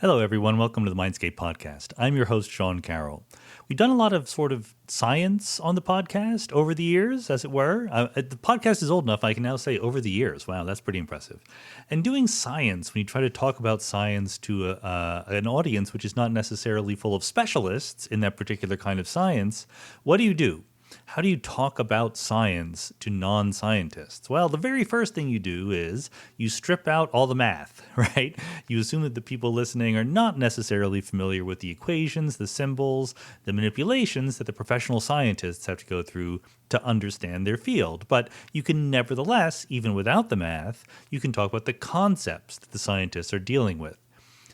Hello, everyone. Welcome to the Mindscape podcast. I'm your host, Sean Carroll. We've done a lot of sort of science on the podcast over the years, as it were. The podcast is old enough, I can now say over the years. Wow, that's pretty impressive. And doing science, when you try to talk about science to an audience which is not necessarily full of specialists in that particular kind of science, what do? How do you talk about science to non-scientists? Well, the very first thing you do is you strip out all the math, right? You assume that the people listening are not necessarily familiar with the equations, the symbols, the manipulations that the professional scientists have to go through to understand their field. But you can nevertheless, even without the math, you can talk about the concepts that the scientists are dealing with.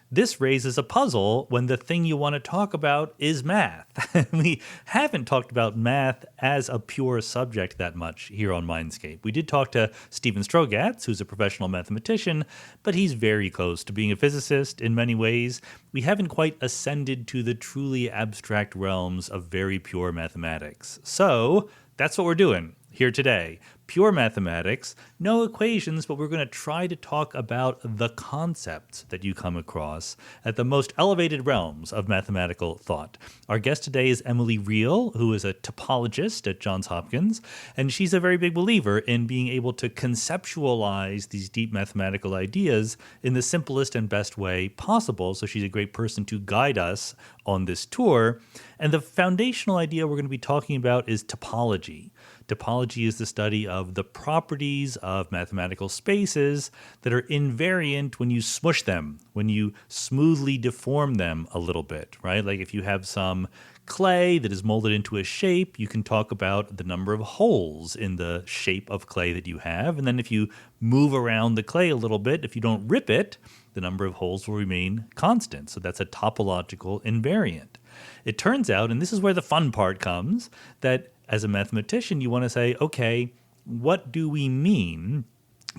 This raises a puzzle when the thing you want to talk about is math. We haven't talked about math as a pure subject that much here on Mindscape. We did talk to Stephen Strogatz, who's a professional mathematician, but he's very close to being a physicist in many ways. We haven't quite ascended to the truly abstract realms of very pure mathematics. So that's what we're doing here today. Pure mathematics, no equations, but we're going to try to talk about the concepts that you come across at the most elevated realms of mathematical thought. Our guest today is Emily Riehl, who is a topologist at Johns Hopkins, and she's a very big believer in being able to conceptualize these deep mathematical ideas in the simplest and best way possible. So she's a great person to guide us on this tour. And the foundational idea we're going to be talking about is topology. Topology is the study of the properties of mathematical spaces that are invariant when you smush them, when you smoothly deform them a little bit, right? Like if you have some clay that is molded into a shape, you can talk about the number of holes in the shape of clay that you have. And then if you move around the clay a little bit, if you don't rip it, the number of holes will remain constant. So that's a topological invariant. It turns out, and this is where the fun part comes, that as a mathematician, you want to say, okay, what do we mean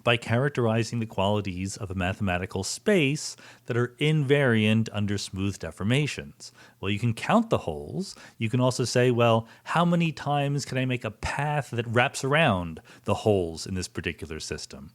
by characterizing the qualities of a mathematical space that are invariant under smooth deformations? Well, you can count the holes. You can also say, well, how many times can I make a path that wraps around the holes in this particular system?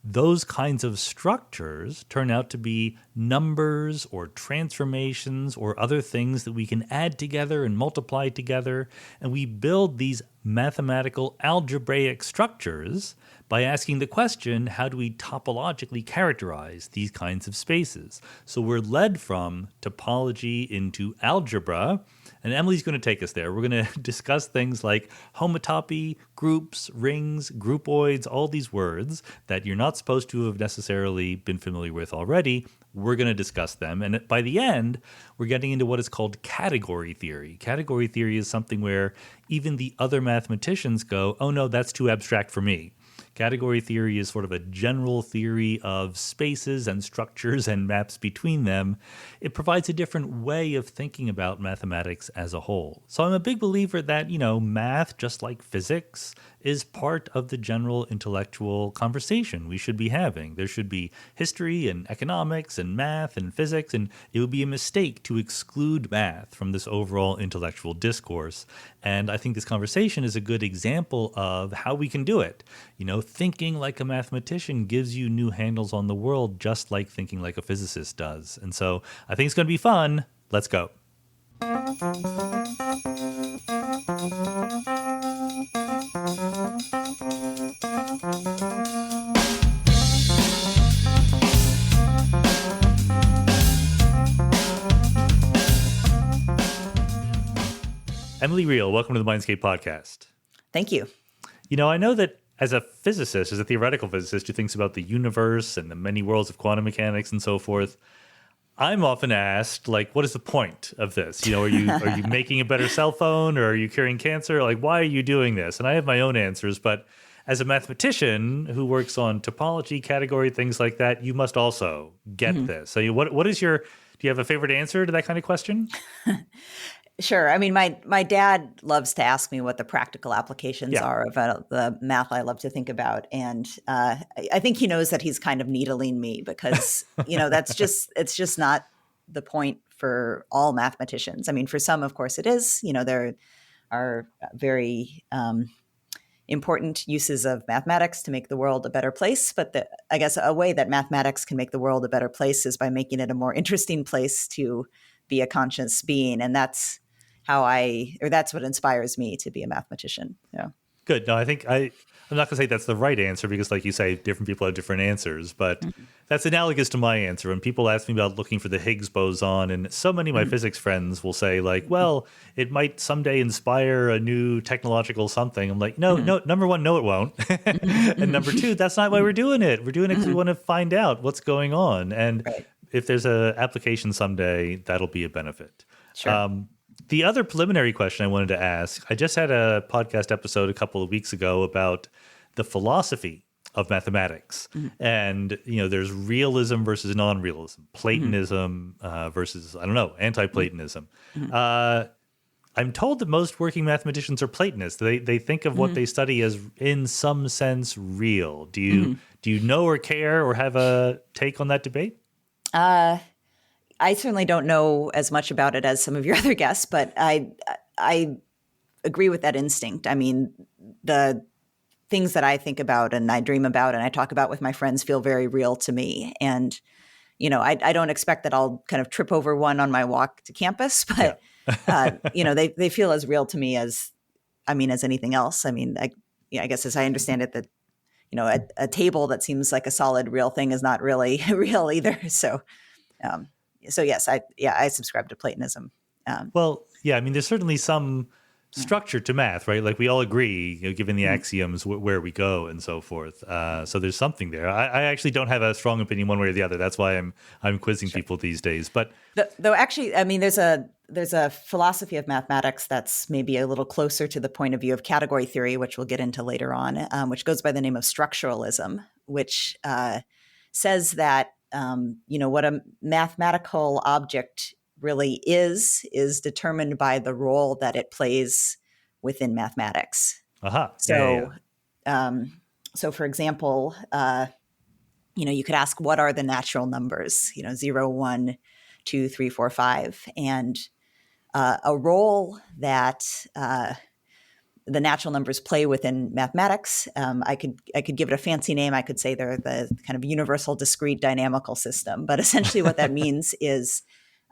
Those kinds of structures turn out to be numbers or transformations or other things that we can add together and multiply together. And we build these mathematical algebraic structures by asking the question, how do we topologically characterize these kinds of spaces? So we're led from topology into algebra. And Emily's going to take us there. We're going to discuss things like homotopy, groups, rings, groupoids, all these words that you're not supposed to have necessarily been familiar with already. We're going to discuss them. And by the end, we're getting into what is called category theory. Category theory is something where even the other mathematicians go, oh no, that's too abstract for me. Category theory is sort of a general theory of spaces and structures and maps between them. It provides a different way of thinking about mathematics as a whole. So I'm a big believer that, math, just like physics, is part of the general intellectual conversation we should be having. There should be history and economics and math and physics, and it would be a mistake to exclude math from this overall intellectual discourse. And I think this conversation is a good example of how we can do it. Thinking like a mathematician gives you new handles on the world, just like thinking like a physicist does. And so I think it's going to be fun. Let's go. Emily Riehl, welcome to the Mindscape podcast. Thank you. I know that as a physicist, as a theoretical physicist who thinks about the universe and the many worlds of quantum mechanics and so forth, I'm often asked, what is the point of this? Are you making a better cell phone, or are you curing cancer? Why are you doing this? And I have my own answers, but as a mathematician who works on topology, category, things like that, you must also get this. So what is do you have a favorite answer to that kind of question? Sure. I mean, my dad loves to ask me what the practical applications are of the math I love to think about. And I think he knows that he's kind of needling me because, it's just not the point for all mathematicians. I mean, for some, of course, it is. There are very important uses of mathematics to make the world a better place. But I guess a way that mathematics can make the world a better place is by making it a more interesting place to be a conscious being. And that's that's what inspires me to be a mathematician. Yeah. Good. No, I'm not going to say that's the right answer because, like you say, different people have different answers. But that's analogous to my answer. When people ask me about looking for the Higgs boson, and so many of my physics friends will say, like, well, it might someday inspire a new technological something. I'm like, no, number one, no, it won't. And number two, that's not why we're doing it. We're doing it because we want to find out what's going on. And if there's an application someday, that'll be a benefit. Sure. The other preliminary question I wanted to ask, I just had a podcast episode a couple of weeks ago about the philosophy of mathematics. And, there's realism versus non-realism, Platonism versus, anti-Platonism. I'm told that most working mathematicians are Platonists. They think of what they study as, in some sense, real. Do you know or care or have a take on that debate? I certainly don't know as much about it as some of your other guests, but I agree with that instinct. I mean, the things that I think about and I dream about and I talk about with my friends feel very real to me. And, I don't expect that I'll kind of trip over one on my walk to campus, but, they feel as real to me as anything else. I mean, I guess as I understand it, that, a table that seems like a solid real thing is not really real either. So yes, I subscribe to Platonism. There's certainly some structure to math, right? Like we all agree, given the axioms, where we go and so forth. So there's something there. I actually don't have a strong opinion one way or the other. That's why I'm quizzing people these days. But though actually, there's a philosophy of mathematics that's maybe a little closer to the point of view of category theory, which we'll get into later on, which goes by the name of structuralism, which says that what a mathematical object really is determined by the role that it plays within mathematics. So for example, you could ask, what are the natural numbers? 0, 1, 2, 3, 4, 5. And a role that the natural numbers play within mathematics. I could give it a fancy name. I could say they're the kind of universal discrete dynamical system. But essentially what that means is,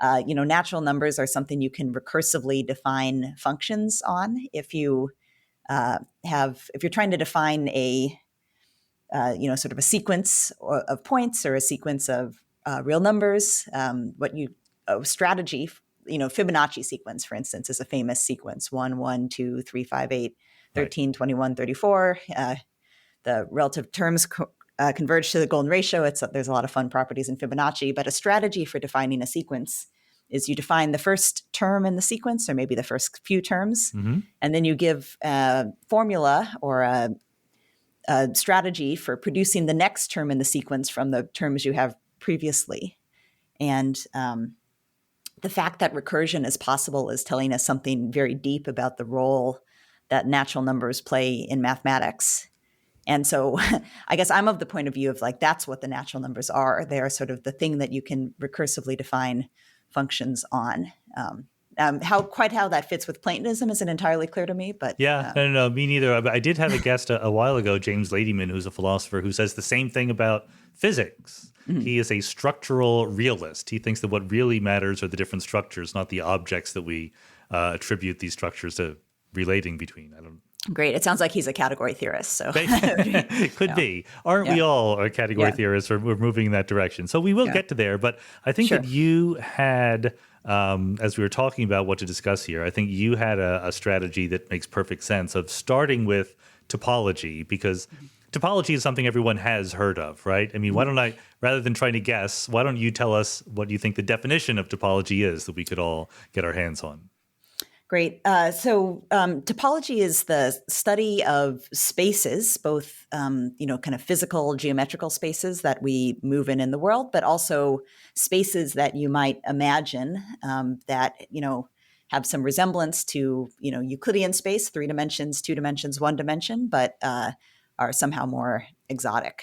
natural numbers are something you can recursively define functions on. If you if you're trying to define a, sort of a sequence of points or a sequence of real numbers, strategy, Fibonacci sequence, for instance, is a famous sequence, 1, 1, 2, 3, 5, 8, 13, 21, 34. The relative terms converge to the golden ratio. There's a lot of fun properties in Fibonacci, but a strategy for defining a sequence is you define the first term in the sequence, or maybe the first few terms, and then you give a formula or a strategy for producing the next term in the sequence from the terms you have previously. And the fact that recursion is possible is telling us something very deep about the role that natural numbers play in mathematics. And so I guess I'm of the point of view of that's what the natural numbers are. They are sort of the thing that you can recursively define functions on. How that fits with Platonism isn't entirely clear to me, but no, me neither. I did have a guest a while ago, James Ladyman, who's a philosopher, who says the same thing about physics. He is a structural realist. He thinks that what really matters are the different structures, not the objects that we attribute these structures to relating between. Great. It sounds like he's a category theorist. So could be. Aren't we all are category theorists? We're moving in that direction. So we will get to there. But I think that you had, as we were talking about what to discuss here, I think you had a strategy that makes perfect sense of starting with topology, because topology is something everyone has heard of, right? I mean, why don't I, rather than trying to guess, why don't you tell us what you think the definition of topology is that we could all get our hands on? Great. So topology is the study of spaces, both, kind of physical geometrical spaces that we move in the world, but also spaces that you might imagine that, have some resemblance to, Euclidean space, 3 dimensions, 2 dimensions, 1 dimension, but are somehow more exotic.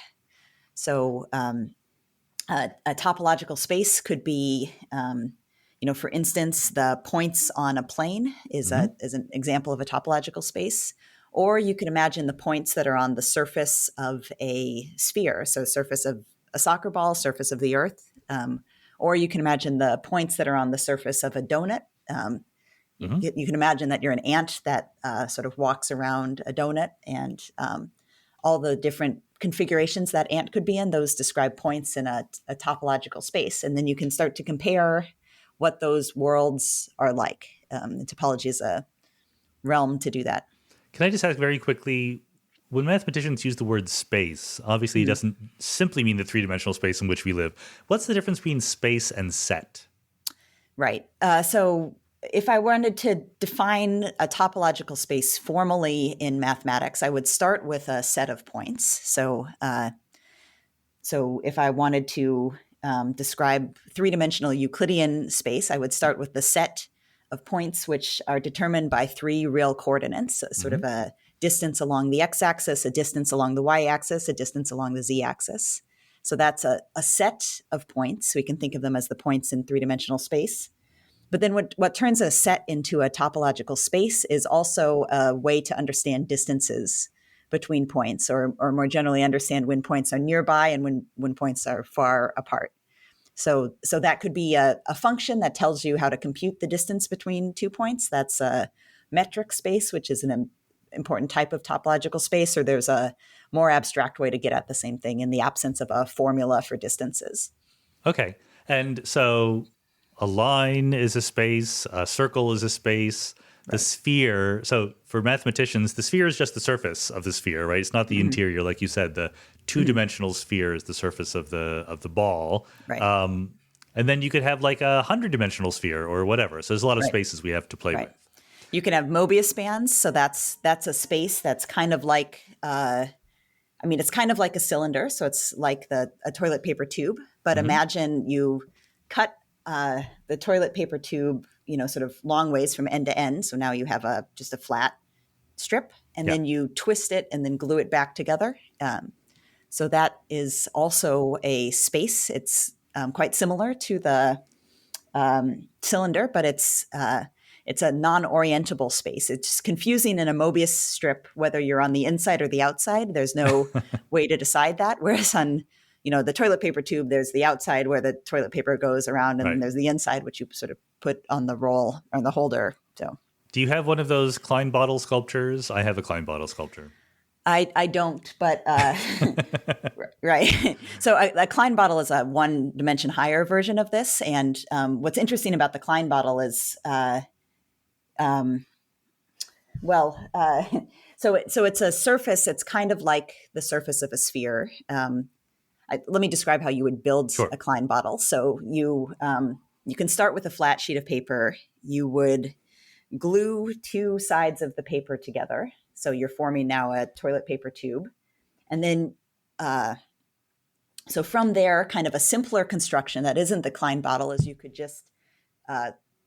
So a topological space could be, for instance, the points on a plane is an example of a topological space, Or you can imagine the points that are on the surface of a sphere, so surface of a soccer ball, surface of the Earth. Or you can imagine the points that are on the surface of a donut. You can imagine that you're an ant that sort of walks around a donut, and all the different configurations that ant could be in, those describe points in a topological space. And then you can start to compare what those worlds are like. Topology is a realm to do that. Can I just ask very quickly, when mathematicians use the word space, obviously it doesn't simply mean the three-dimensional space in which we live. What's the difference between space and set? Right. So if I wanted to define a topological space formally in mathematics, I would start with a set of points. So if I wanted to describe three-dimensional Euclidean space, I would start with the set of points which are determined by three real coordinates, sort of a distance along the x-axis, a distance along the y-axis, a distance along the z-axis. So that's a set of points. We can think of them as the points in three-dimensional space. But then what turns a set into a topological space is also a way to understand distances between points, or more generally understand when points are nearby and when points are far apart. So that could be a function that tells you how to compute the distance between 2 points. That's a metric space, which is an important type of topological space, or there's a more abstract way to get at the same thing in the absence of a formula for distances. Okay. And so a line is a space, a circle is a space, the sphere. So for mathematicians, the sphere is just the surface of the sphere, right? It's not the interior, like you said. The two-dimensional sphere is the surface of the ball. Right. And then you could have like a 100-dimensional sphere or whatever. So there's a lot of spaces we have to play with. You can have Mobius spans. So that's a space that's kind of like, it's kind of like a cylinder. So it's like a toilet paper tube. But imagine you cut the toilet paper tube, sort of long ways from end to end. So now you have just a flat strip, and then you twist it and then glue it back together. So that is also a space. It's quite similar to the cylinder, but it's a non-orientable space. It's confusing in a Mobius strip whether you're on the inside or the outside. There's no way to decide that. Whereas on the toilet paper tube, there's the outside where the toilet paper goes around, and then there's the inside, which you sort of put on the roll or the holder. So, do you have one of those Klein Bottle sculptures? I have a Klein Bottle sculpture. I don't, but right. So a Klein Bottle is a one dimension higher version of this. And what's interesting about the Klein Bottle is, so it's a surface. It's kind of like the surface of a sphere. Let me describe how you would build a Klein Bottle. So you can start with a flat sheet of paper. You would glue two sides of the paper together. So you're forming now a toilet paper tube. And then, so from there, kind of a simpler construction that isn't the Klein Bottle is you could just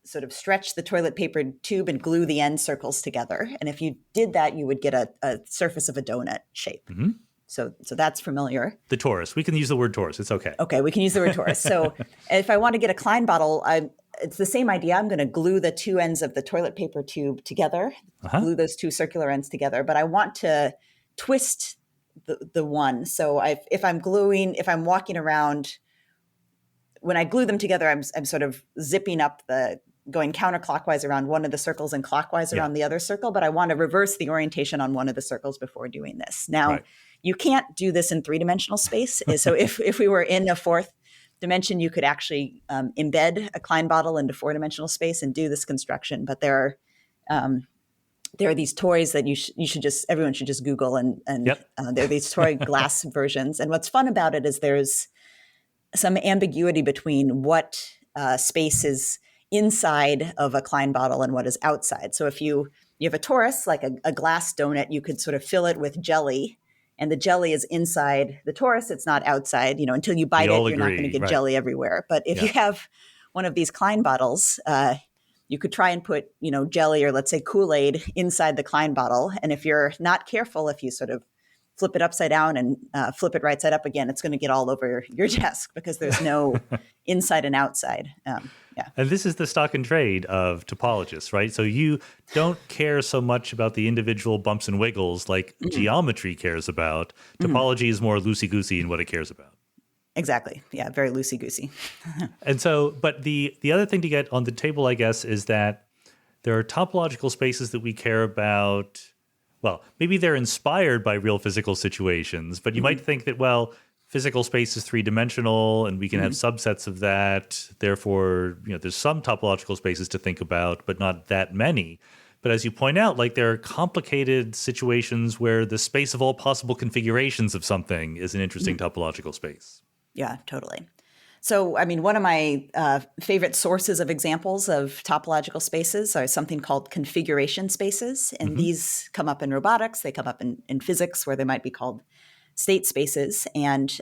sort of stretch the toilet paper tube and glue the end circles together. And if you did that, you would get a surface of a donut shape. So that's familiar. The torus. We can use the word torus. It's okay. Okay, we can use the word torus. So if I want to get a Klein Bottle, it's the same idea. I'm going to glue the two ends of the toilet paper tube together, glue those two circular ends together, but I want to twist the one. So if I'm walking around, when I glue them together, I'm sort of zipping up going counterclockwise around one of the circles and clockwise around the other circle, but I want to reverse the orientation on one of the circles before doing this. Now, you can't do this in three-dimensional space. So if we were in a fourth dimension, you could actually embed a Klein Bottle into four-dimensional space and do this construction. But there are these toys that everyone should just Google, and there are these toy glass versions. And what's fun about it is there's some ambiguity between what space is inside of a Klein Bottle and what is outside. So if you have a torus, like a glass donut, you could sort of fill it with jelly, and the jelly is inside the torus. It's not outside. Until you bite it, you're not going to get jelly everywhere. But if you have one of these Klein Bottles, you could try and put, jelly or let's say Kool-Aid inside the Klein Bottle. And if you're not careful, if you sort of flip it upside down and flip it right side up again, it's going to get all over your desk because there's no inside and outside. Yeah. And this is the stock and trade of topologists, right? So you don't care so much about the individual bumps and wiggles like geometry cares about. Topology is more loosey-goosey in what it cares about. Exactly. Yeah, very loosey-goosey. And so, but the other thing to get on the table, I guess, is that there are topological spaces that we care about. Well, maybe they're inspired by real physical situations, but you might think that, well, physical space is three-dimensional and we can have subsets of that. Therefore, there's some topological spaces to think about, but not that many. But as you point out, like there are complicated situations where the space of all possible configurations of something is an interesting topological space. Yeah, totally. So, I mean, one of my favorite sources of examples of topological spaces are something called configuration spaces. And these come up in robotics. They come up in physics, where they might be called state spaces. And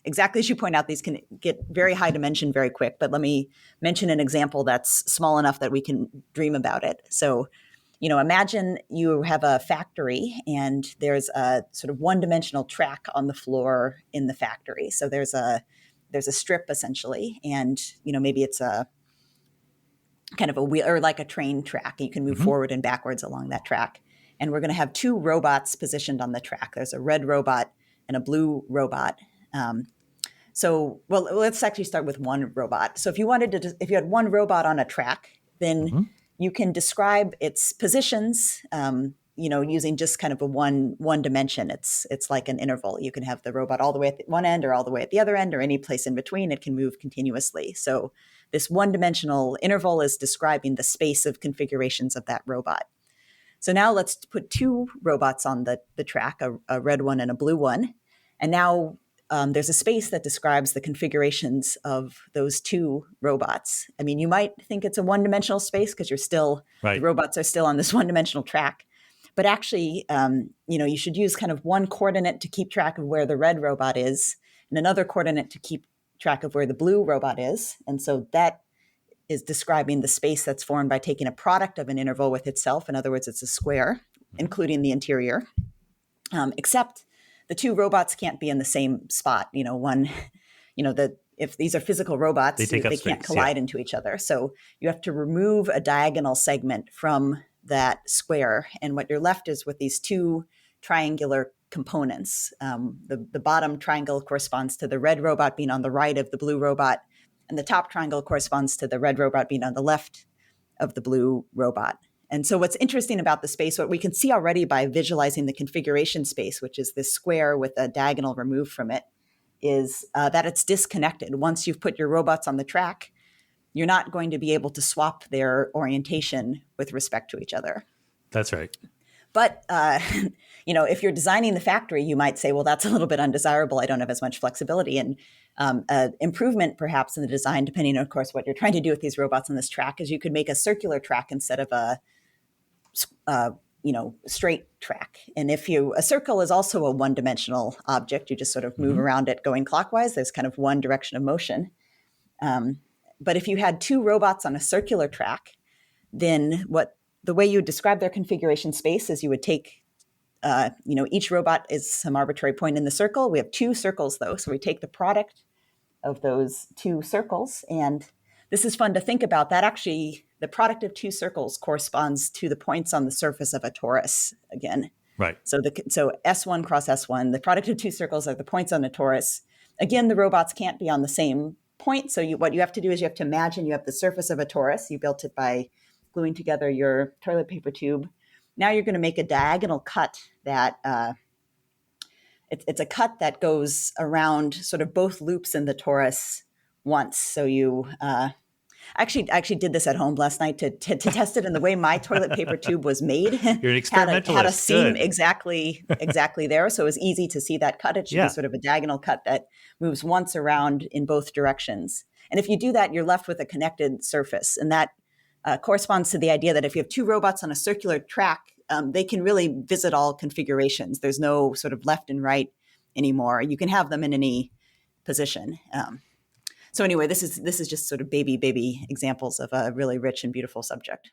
exactly as you point out, these can get very high dimension very quick. But let me mention an example that's small enough that we can dream about it. So, imagine you have a factory and there's a sort of one-dimensional track on the floor in the factory. So there's a strip essentially, and maybe it's a kind of a wheel or like a train track. You can move forward and backwards along that track. And we're going to have two robots positioned on the track. There's a red robot and a blue robot. Let's actually start with one robot. So if you had one robot on a track, then you can describe its positions, using just kind of a one dimension. It's like an interval. You can have the robot all the way at one end or all the way at the other end or any place in between. It can move continuously. So this one-dimensional interval is describing the space of configurations of that robot. So now let's put two robots on the track, a red one and a blue one. And now there's a space that describes the configurations of those two robots. I mean, you might think it's a one-dimensional space because the robots are still on this one-dimensional track. But actually, you should use kind of one coordinate to keep track of where the red robot is and another coordinate to keep track of where the blue robot is. And so that is describing the space that's formed by taking a product of an interval with itself. In other words, it's a square, including the interior, except the two robots can't be in the same spot. If these are physical robots, they can't collide into each other. So you have to remove a diagonal segment from that square. And what you're left is with these two triangular components. The bottom triangle corresponds to the red robot being on the right of the blue robot. And the top triangle corresponds to the red robot being on the left of the blue robot. And so what's interesting about the space, what we can see already by visualizing the configuration space, which is this square with a diagonal removed from it, is that it's disconnected. Once you've put your robots on the track, you're not going to be able to swap their orientation with respect to each other. That's right. But, if you're designing the factory, you might say, well, that's a little bit undesirable. I don't have as much flexibility. And improvement perhaps in the design, depending on, of course, what you're trying to do with these robots on this track, is you could make a circular track instead of a straight track. And a circle is also a one-dimensional object. You just sort of move around it going clockwise. There's kind of one direction of motion. But if you had two robots on a circular track, then the way you would describe their configuration space is you would take, each robot is some arbitrary point in the circle. We have two circles, though. So we take the product of those two circles. And this is fun to think about. That actually, the product of two circles corresponds to the points on the surface of a torus again. Right. So S1 cross S1, the product of two circles are the points on a torus. Again, the robots can't be on the same point. So what you have to do is you have to imagine you have the surface of a torus. You built it by gluing together your toilet paper tube. Now you're going to make a diagonal cut that it's a cut that goes around sort of both loops in the torus once. So you actually did this at home last night to test it. And the way my toilet paper tube was made, you're an experimentalist. had a seam exactly there. So it was easy to see that cut. It should be sort of a diagonal cut that moves once around in both directions. And if you do that, you're left with a connected surface. And that corresponds to the idea that if you have two robots on a circular track, they can really visit all configurations. There's no sort of left and right anymore. You can have them in any position. So anyway, this is just sort of baby examples of a really rich and beautiful subject.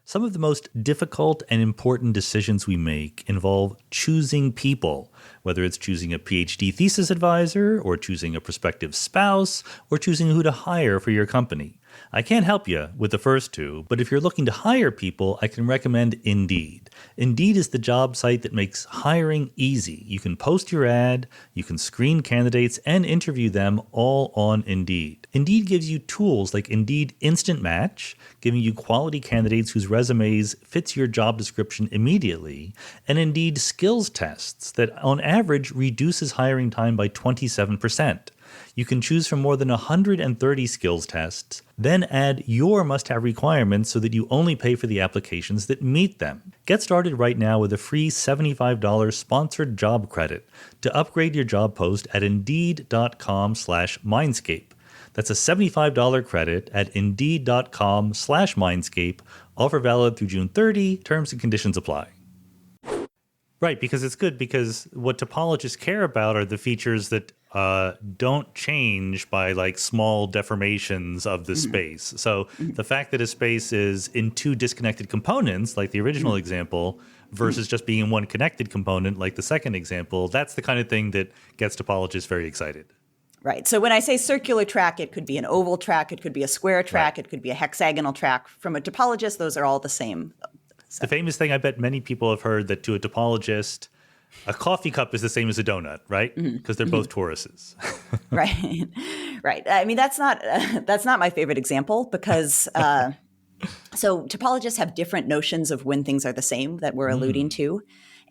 Some of the most difficult and important decisions we make involve choosing people, whether it's choosing a Ph.D. thesis advisor, or choosing a prospective spouse, or choosing who to hire for your company. I can't help you with the first two, but if you're looking to hire people, I can recommend Indeed. Indeed is the job site that makes hiring easy. You can post your ad, you can screen candidates, and interview them all on Indeed. Indeed gives you tools like Indeed Instant Match, giving you quality candidates whose resumes fits your job description immediately, and Indeed skills tests that on average reduces hiring time by 27%. You can choose from more than 130 skills tests, then add your must-have requirements so that you only pay for the applications that meet them. Get started right now with a free $75 sponsored job credit to upgrade your job post at Indeed.com/Mindscape. That's a $75 credit at Indeed.com/Mindscape. Offer valid through June 30. Terms and conditions apply. Right, because it's good because what topologists care about are the features that don't change by like small deformations of the space. So the fact that a space is in two disconnected components, like the original example, versus just being in one connected component, like the second example, that's the kind of thing that gets topologists very excited. Right. So when I say circular track, it could be an oval track, it could be a square track, It could be a hexagonal track. From a topologist, those are all the same. So. The famous thing I bet many people have heard that to a topologist, a coffee cup is the same as a donut, right? Because they're both toruses. Right. Right. I mean, that's not my favorite example because so topologists have different notions of when things are the same that we're alluding to.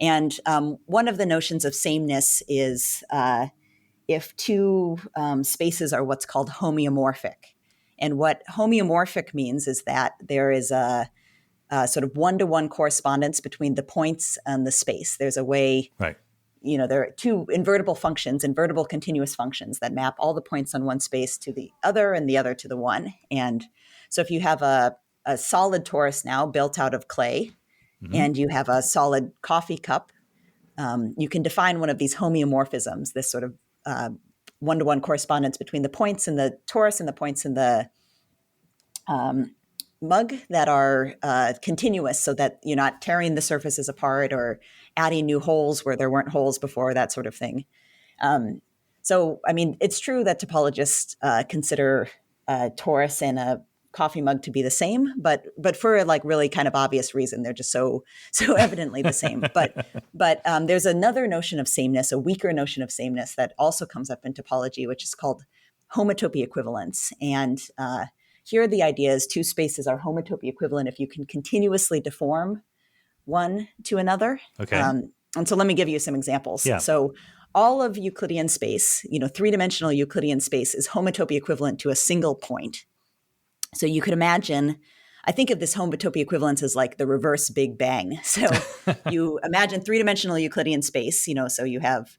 And one of the notions of sameness is if two spaces are what's called homeomorphic. And what homeomorphic means is that there is a sort of one-to-one correspondence between the points and the space. There's a way, right. There are two invertible functions, invertible continuous functions that map all the points on one space to the other and the other to the one. And so if you have a solid torus now built out of clay and you have a solid coffee cup, you can define one of these homeomorphisms, this sort of one-to-one correspondence between the points in the torus and the points in the mug that are continuous so that you're not tearing the surfaces apart or adding new holes where there weren't holes before, that sort of thing. So, I mean, it's true that topologists consider a torus and a coffee mug to be the same, but for a like really kind of obvious reason, they're just so evidently the same. But there's another notion of sameness, a weaker notion of sameness that also comes up in topology, which is called homotopy equivalence. And here the idea is two spaces are homotopy equivalent if you can continuously deform one to another. Okay. And so let me give you some examples. Yeah. So all of Euclidean space, three-dimensional Euclidean space is homotopy equivalent to a single point. So you could imagine, I think of this homotopy equivalence as like the reverse Big Bang. So you imagine three-dimensional Euclidean space, so you have,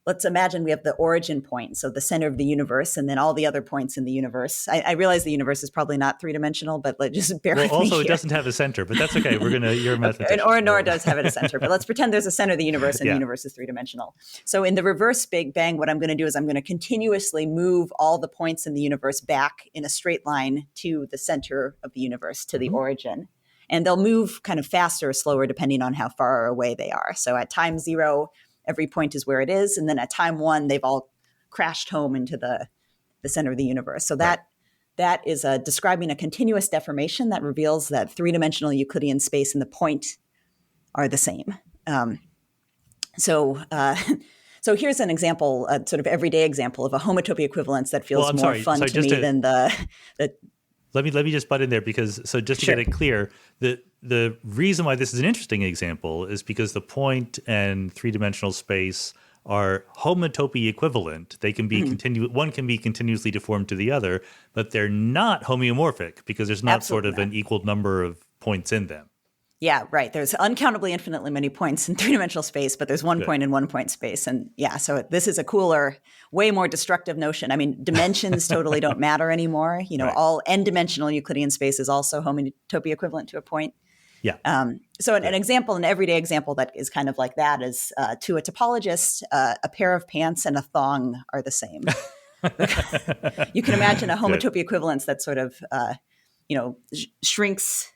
let's imagine we have the origin point, so the center of the universe, and then all the other points in the universe. I realize the universe is probably not three-dimensional, but just bear with me. Also, here. It doesn't have a center, but that's okay. You're a mathematician. Nor does have it a center, but let's pretend there's a center of the universe, and the universe is three-dimensional. So in the reverse Big Bang, what I'm going to do is I'm going to continuously move all the points in the universe back in a straight line to the center of the universe, to the origin. And they'll move kind of faster or slower depending on how far away they are. So at time 0, every point is where it is. And then at time 1, they've all crashed home into the center of the universe. So that is describing a continuous deformation that reveals that three-dimensional Euclidean space and the point are the same. So here's an example, a sort of everyday example of a homotopy equivalence that feels more fun to me than the Let me just butt in there because to get it clear, the reason why this is an interesting example is because the point and three-dimensional space are homotopy equivalent. They can be one can be continuously deformed to the other, but they're not homeomorphic because there's not sort of an equal number of points in them. Yeah, right. There's uncountably infinitely many points in three-dimensional space, but there's one point in one-point space. And so this is a cooler, way more destructive notion. I mean, dimensions totally don't matter anymore. All n-dimensional Euclidean space is also homotopy equivalent to a point. Yeah. So an example, an everyday example that is kind of like that is to a topologist, a pair of pants and a thong are the same. You can imagine a homotopy equivalence that sort of, shrinks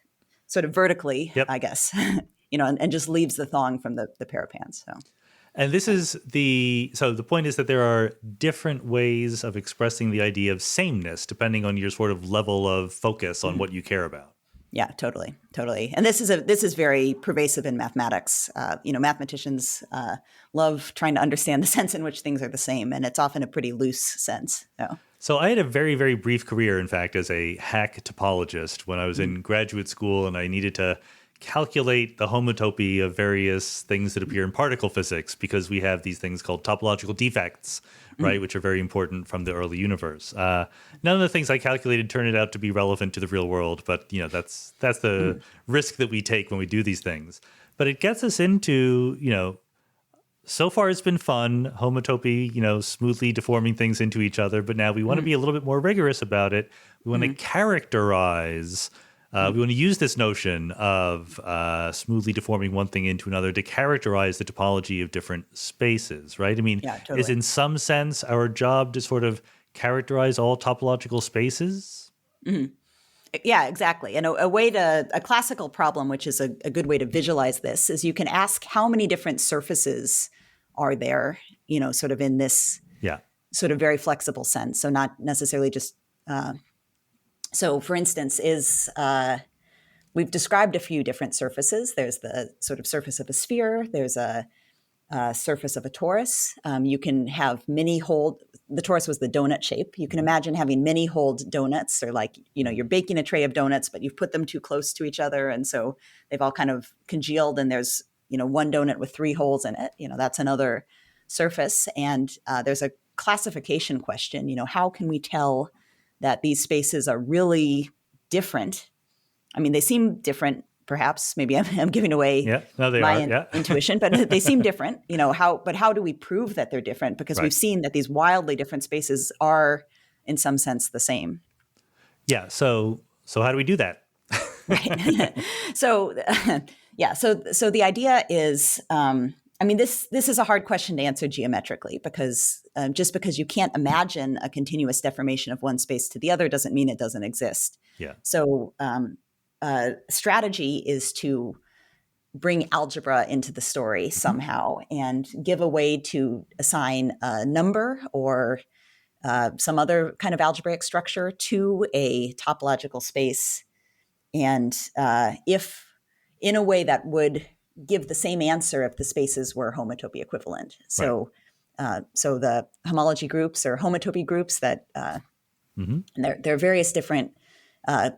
sort of vertically, Yep. I guess, and just leaves the thong from the pair of pants. So. And this is so the point is that there are different ways of expressing the idea of sameness depending on your sort of level of focus on what you care about. Yeah, totally. And this is very pervasive in mathematics. Mathematicians love trying to understand the sense in which things are the same, and it's often a pretty loose sense. So I had a very, very brief career, in fact, as a hack topologist when I was in graduate school, and I needed to calculate the homotopy of various things that appear in particle physics because we have these things called topological defects, right, which are very important from the early universe. None of the things I calculated turned out to be relevant to the real world, but that's the risk that we take when we do these things. But it gets us into, so far it's been fun, homotopy, smoothly deforming things into each other, but now we want to be a little bit more rigorous about it. We want to characterize. We want to use this notion of smoothly deforming one thing into another to characterize the topology of different spaces, right? I mean, is in some sense our job to sort of characterize all topological spaces? Mm-hmm. Yeah, exactly. And a classical problem, which is a good way to visualize this, is you can ask how many different surfaces are there, sort of in this sort of very flexible sense. So not necessarily just... So, for instance, we've described a few different surfaces. There's the sort of surface of a sphere. There's a surface of a torus. You can have the torus was the donut shape. You can imagine having many holed donuts. They're like, you're baking a tray of donuts, but you've put them too close to each other. And so they've all kind of congealed, and there's, one donut with 3 holes in it. That's another surface. And there's a classification question, how can we tell that these spaces are really different? I mean, they seem different, perhaps. Maybe I'm giving away my intuition, but they seem different. But how do we prove that they're different? Because we've seen that these wildly different spaces are, in some sense, the same. Yeah. So how do we do that? Right. So the idea is, this is a hard question to answer geometrically because just because you can't imagine a continuous deformation of one space to the other doesn't mean it doesn't exist. Yeah. So strategy is to bring algebra into the story somehow and give a way to assign a number or some other kind of algebraic structure to a topological space. And if in a way that would give the same answer if the spaces were homotopy equivalent. So so the homology groups or homotopy groups that and there are various different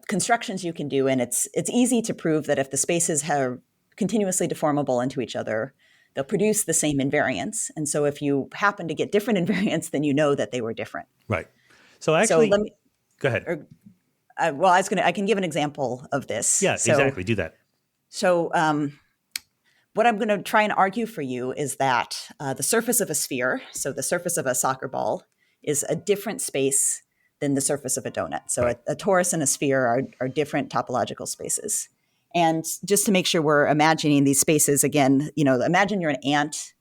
constructions you can do. And it's easy to prove that if the spaces are continuously deformable into each other, they'll produce the same invariants. And so if you happen to get different invariants, then you know that they were different. Right. So actually, let me, go ahead. I can give an example of this. Yeah, exactly. Do that. So what I'm going to try and argue for you is that the surface of a sphere, so the surface of a soccer ball, is a different space than the surface of a donut. So a torus and a sphere are different topological spaces. And just to make sure we're imagining these spaces again, imagine you're an ant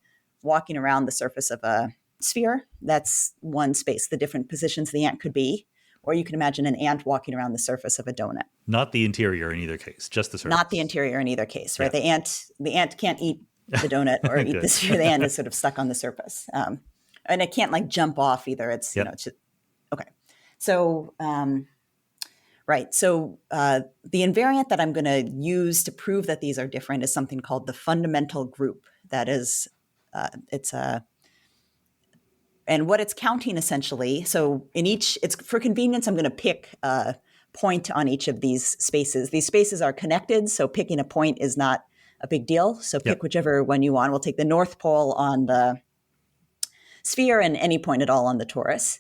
walking around the surface of a sphere. That's one space, the different positions the ant could be. Or you can imagine an ant walking around the surface of a donut. Not the interior in either case, just the surface. Not the interior in either case, right? Yeah. The ant can't eat the donut or eat the sphere. The ant is sort of stuck on the surface. And it can't jump off either. It's, it's just, okay. So, So the invariant that I'm going to use to prove that these are different is something called the fundamental group. That is, and what it's counting essentially, so it's for convenience, I'm going to pick a point on each of these spaces. These spaces are connected, so picking a point is not a big deal. So pick whichever one you want. We'll take the north pole on the sphere and any point at all on the torus.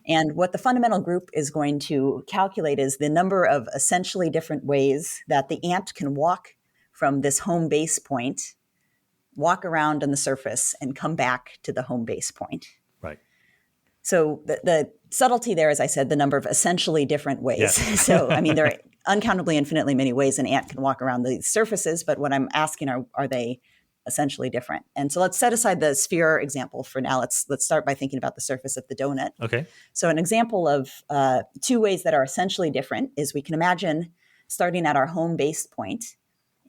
And what the fundamental group is going to calculate is the number of essentially different ways that the ant can walk from this home base point, walk around on the surface, and come back to the home base point. Right. So the subtlety there, as I said, the number of essentially different ways. Yeah. So, there are uncountably infinitely many ways an ant can walk around these surfaces, but what I'm asking are they essentially different? And so let's set aside the sphere example for now. Let's start by thinking about the surface of the donut. Okay. So an example of 2 ways that are essentially different is we can imagine starting at our home base point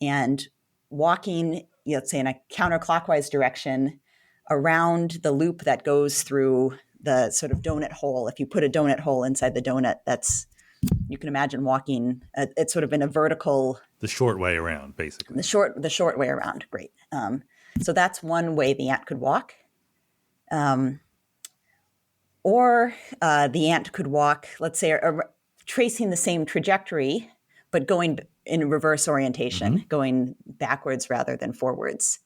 and walking, let's say in a counterclockwise direction around the loop that goes through the sort of donut hole. If you put a donut hole inside the donut, you can imagine walking, it's sort of in a vertical. The short way around, basically. The short way around. Great. So that's one way the ant could walk. Or the ant could walk, let's say, tracing the same trajectory, but going in reverse orientation, going backwards rather than forwards.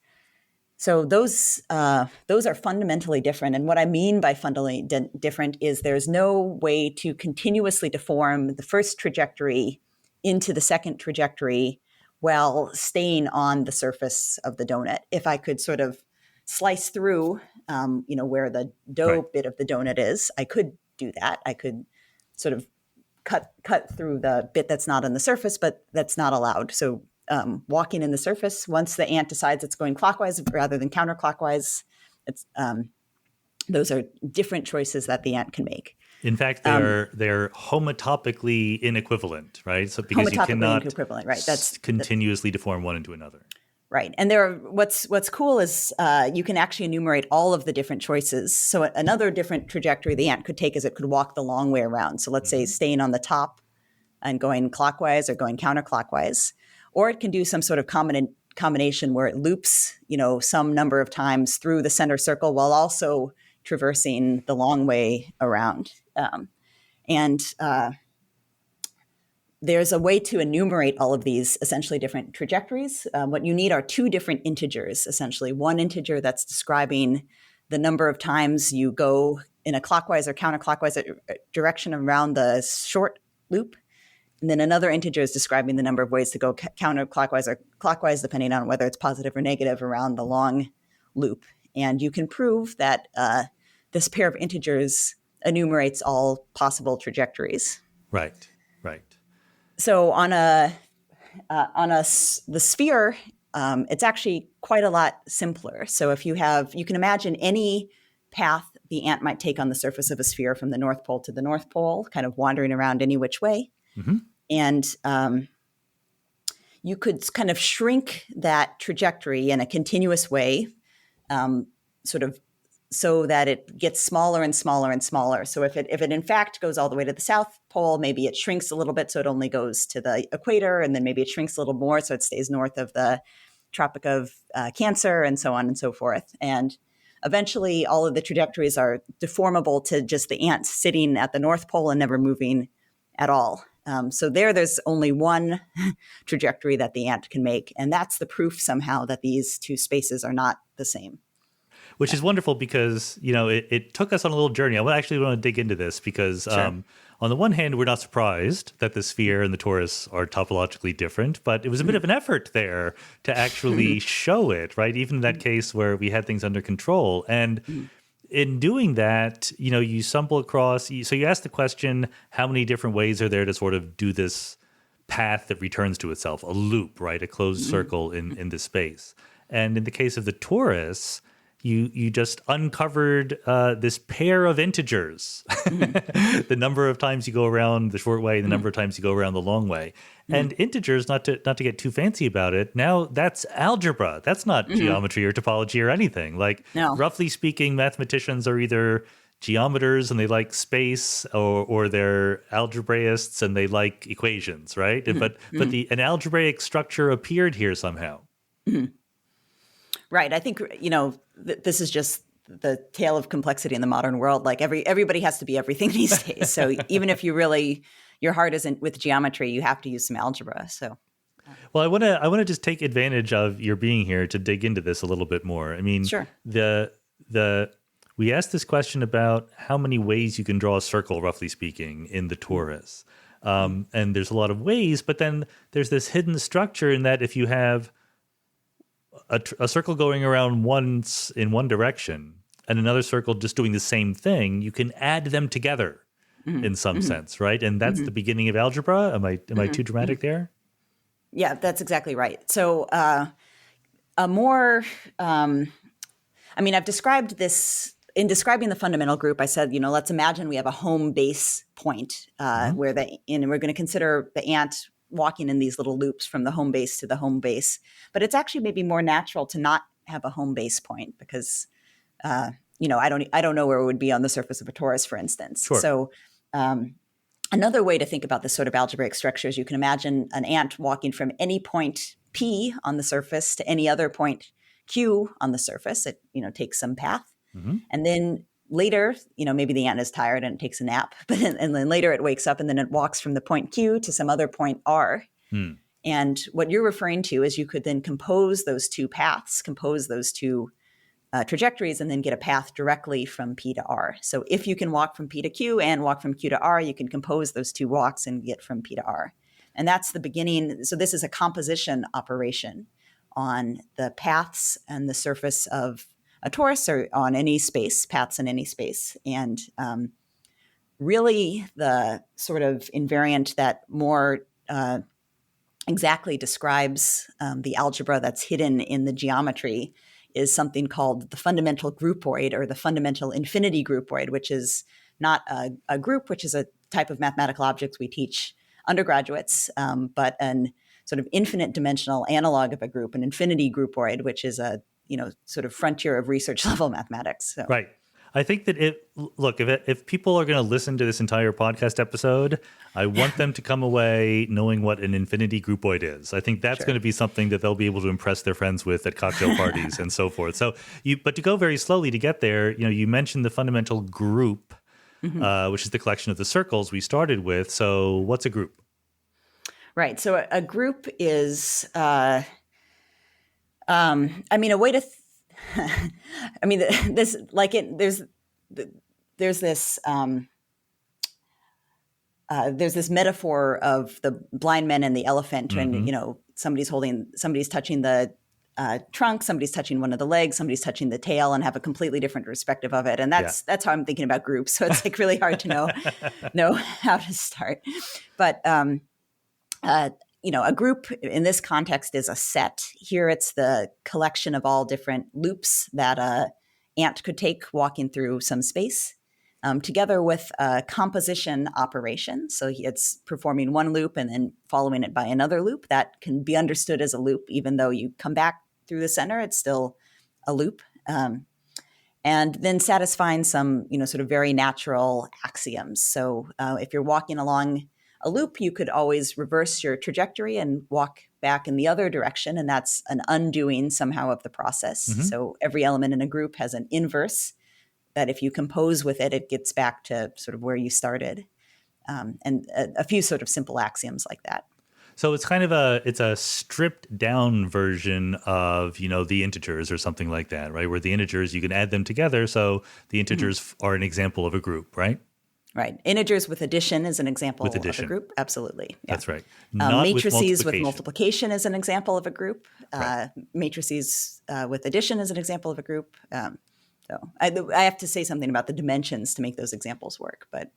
So those are fundamentally different. And what I mean by fundamentally different is there's no way to continuously deform the first trajectory into the second trajectory while staying on the surface of the donut. If I could sort of slice through, where the dough bit of the donut is, I could do that. I could sort of cut through the bit that's not on the surface, but that's not allowed. So walking in the surface, once the ant decides it's going clockwise rather than counterclockwise, those are different choices that the ant can make. In fact, they're homotopically inequivalent, right? So because you cannot That's continuously deform one into another. Right. And what's cool is you can actually enumerate all of the different choices. So another different trajectory the ant could take is it could walk the long way around. So let's say staying on the top and going clockwise or going counterclockwise. Or it can do some sort of combination where it loops, some number of times through the center circle while also traversing the long way around. There's a way to enumerate all of these essentially different trajectories. What you need are two different integers, essentially. One integer that's describing the number of times you go in a clockwise or counterclockwise direction around the short loop. And then another integer is describing the number of ways to go counterclockwise or clockwise, depending on whether it's positive or negative around the long loop. And you can prove that this pair of integers enumerates all possible trajectories. Right. So on the sphere, it's actually quite a lot simpler. So if you can imagine any path the ant might take on the surface of a sphere from the North Pole to the North Pole, kind of wandering around any which way. And you could kind of shrink that trajectory in a continuous way, sort of so that it gets smaller and smaller and smaller. So if it in fact goes all the way to the South Pole, maybe it shrinks a little bit so it only goes to the equator, and then maybe it shrinks a little more so it stays north of the Tropic of Cancer, and so on and so forth. And eventually all of the trajectories are deformable to just the ant sitting at the North Pole and never moving at all. So there's only one trajectory that the ant can make, and that's the proof somehow that these two spaces are not the same. Which is wonderful because, it took us on a little journey. I actually want to dig into this because on the one hand, we're not surprised that the sphere and the torus are topologically different, but it was a bit of an effort there to actually show it, right? Even in that case where we had things under control. And in doing that, you stumble across, so you ask the question, how many different ways are there to sort of do this path that returns to itself, a loop, right? A closed circle in this space. And in the case of the torus, you just uncovered this pair of integers, the number of times you go around the short way, the number of times you go around the long way. And integers, not to get too fancy about it, now that's algebra. That's not geometry or topology or anything. Roughly speaking, mathematicians are either geometers and they like space, or they're algebraists and they like equations, right? But an algebraic structure appeared here somehow. Right. I think, this is just the tale of complexity in the modern world. Like everybody has to be everything these days. So even if your heart isn't with geometry, you have to use some algebra. So, well, I want to just take advantage of your being here to dig into this a little bit more. I mean, sure. We asked this question about how many ways you can draw a circle, roughly speaking, in the torus. And there's a lot of ways, but then there's this hidden structure in that if you have a circle going around once in one direction and another circle just doing the same thing, you can add them together in some sense, right? And that's the beginning of algebra. Am I too dramatic there? Yeah, that's exactly right. So I've described this in describing the fundamental group. I said, let's imagine we have a home base point where we're going to consider the ant walking in these little loops from the home base to the home base. But it's actually maybe more natural to not have a home base point because, I don't know where it would be on the surface of a torus, for instance. Sure. So another way to think about this sort of algebraic structure is you can imagine an ant walking from any point P on the surface to any other point Q on the surface. It, takes some path. Mm-hmm. And then later, maybe the ant is tired and it takes a nap, and then later it wakes up and then it walks from the point Q to some other point R. And what you're referring to is you could then compose those two paths, compose those two trajectories, and then get a path directly from P to R. So if you can walk from P to Q and walk from Q to R, you can compose those two walks and get from P to R. And that's the beginning. So this is a composition operation on the paths and the surface of a torus or on any space, paths in any space. And really the sort of invariant that more exactly describes the algebra that's hidden in the geometry is something called the fundamental groupoid or the fundamental infinity groupoid, which is not a group, which is a type of mathematical objects we teach undergraduates, but an sort of infinite dimensional analog of a group, an infinity groupoid, which is a sort of frontier of research level mathematics. So. Right. I think that if people are going to listen to this entire podcast episode, I want them to come away knowing what an infinity groupoid is. I think that's going to be something that they'll be able to impress their friends with at cocktail parties and so forth. So, but to go very slowly to get there, you mentioned the fundamental group, which is the collection of the circles we started with. So, what's a group? Right. So, a group is, a way to. There's this metaphor of the blind men and the elephant, and somebody's touching the trunk, somebody's touching one of the legs, somebody's touching the tail, and have a completely different perspective of it. And that's how I'm thinking about groups. So it's like really hard to know how to start. But a group in this context is a set. Here it's the collection of all different loops that an ant could take walking through some space, together with a composition operation. So it's performing one loop and then following it by another loop that can be understood as a loop. Even though you come back through the center, it's still a loop. And then satisfying some, sort of very natural axioms. So if you're walking along a loop, you could always reverse your trajectory and walk back in the other direction. And that's an undoing somehow of the process. Mm-hmm. So every element in a group has an inverse that if you compose with it, it gets back to sort of where you started. And a few sort of simple axioms like that. So it's kind of a stripped down version of, the integers or something like that, right? Where the integers, you can add them together. So the integers are an example of a group, right? Right. Integers with addition is an example of a group. Absolutely. Yeah. That's right. Matrices with multiplication is an example of a group. Right. Matrices with addition is an example of a group. So I have to say something about the dimensions to make those examples work. But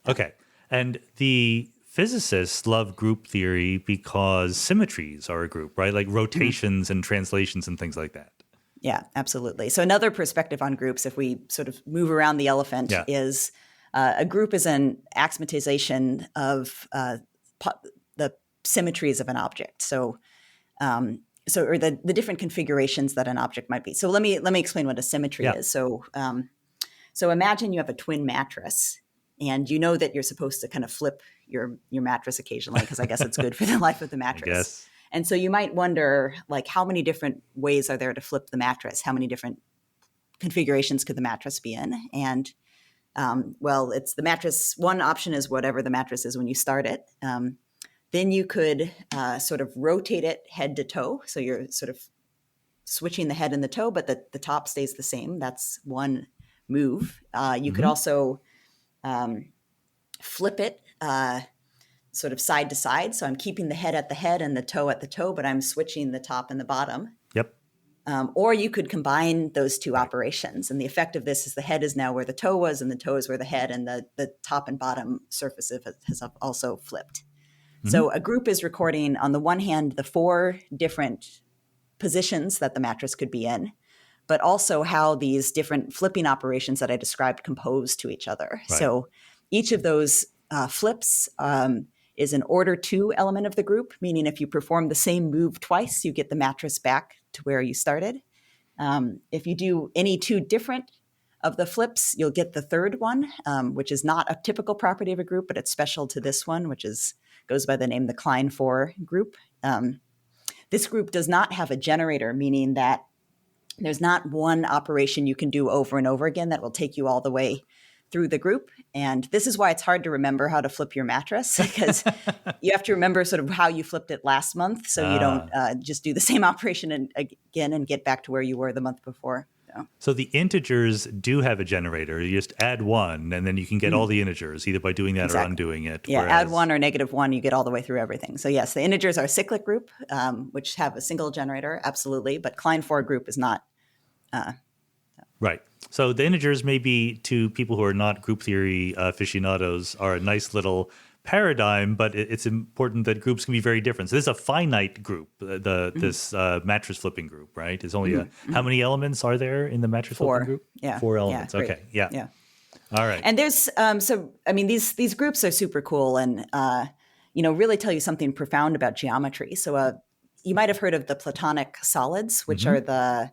okay. And the physicists love group theory because symmetries are a group, right? Like rotations and translations and things like that. Yeah, absolutely. So another perspective on groups, if we sort of move around the elephant, is a group is an axiomatization of the symmetries of an object. So, or the different configurations that an object might be. So let me explain what a symmetry is. So, so imagine you have a twin mattress, and you know that you're supposed to kind of flip your mattress occasionally because I guess it's good for the life of the mattress. And so you might wonder, like, how many different ways are there to flip the mattress? How many different configurations could the mattress be in? And well, it's the mattress. One option is whatever the mattress is when you start it. Then you could sort of rotate it head to toe. So you're sort of switching the head and the toe, but the top stays the same. That's one move. You could also flip it sort of side to side. So I'm keeping the head at the head and the toe at the toe, but I'm switching the top and the bottom. Yep. Or you could combine those two operations. And the effect of this is the head is now where the toe was and the toe is where the head, and the top and bottom surface has also flipped. Mm-hmm. So a group is recording, on the one hand, the 4 different positions that the mattress could be in, but also how these different flipping operations that I described compose to each other. Right. So each of those flips is an order 2 element of the group, meaning if you perform the same move twice, you get the mattress back to where you started. If you do any 2 different of the flips, you'll get the third one, which is not a typical property of a group, but it's special to this one, which goes by the name the Klein 4 group. This group does not have a generator, meaning that there's not one operation you can do over and over again that will take you all the way through the group. And this is why it's hard to remember how to flip your mattress, because you have to remember sort of how you flipped it last month, so you don't just do the same operation again and get back to where you were the month before. So the integers do have a generator. You just add 1, and then you can get all the integers, either by doing that or undoing it. Yeah, add 1 or -1, you get all the way through everything. So yes, the integers are a cyclic group, which have a single generator, absolutely, but Klein 4 group is not. Right. So the integers, maybe to people who are not group theory aficionados, are a nice little paradigm, but it's important that groups can be very different. So this is a finite group, this mattress flipping group, right? It's only how many elements are there in the mattress flipping group? Yeah. 4 elements. Yeah, okay. Yeah. All right. And there's these groups are super cool and really tell you something profound about geometry. So you might have heard of the Platonic solids, which are the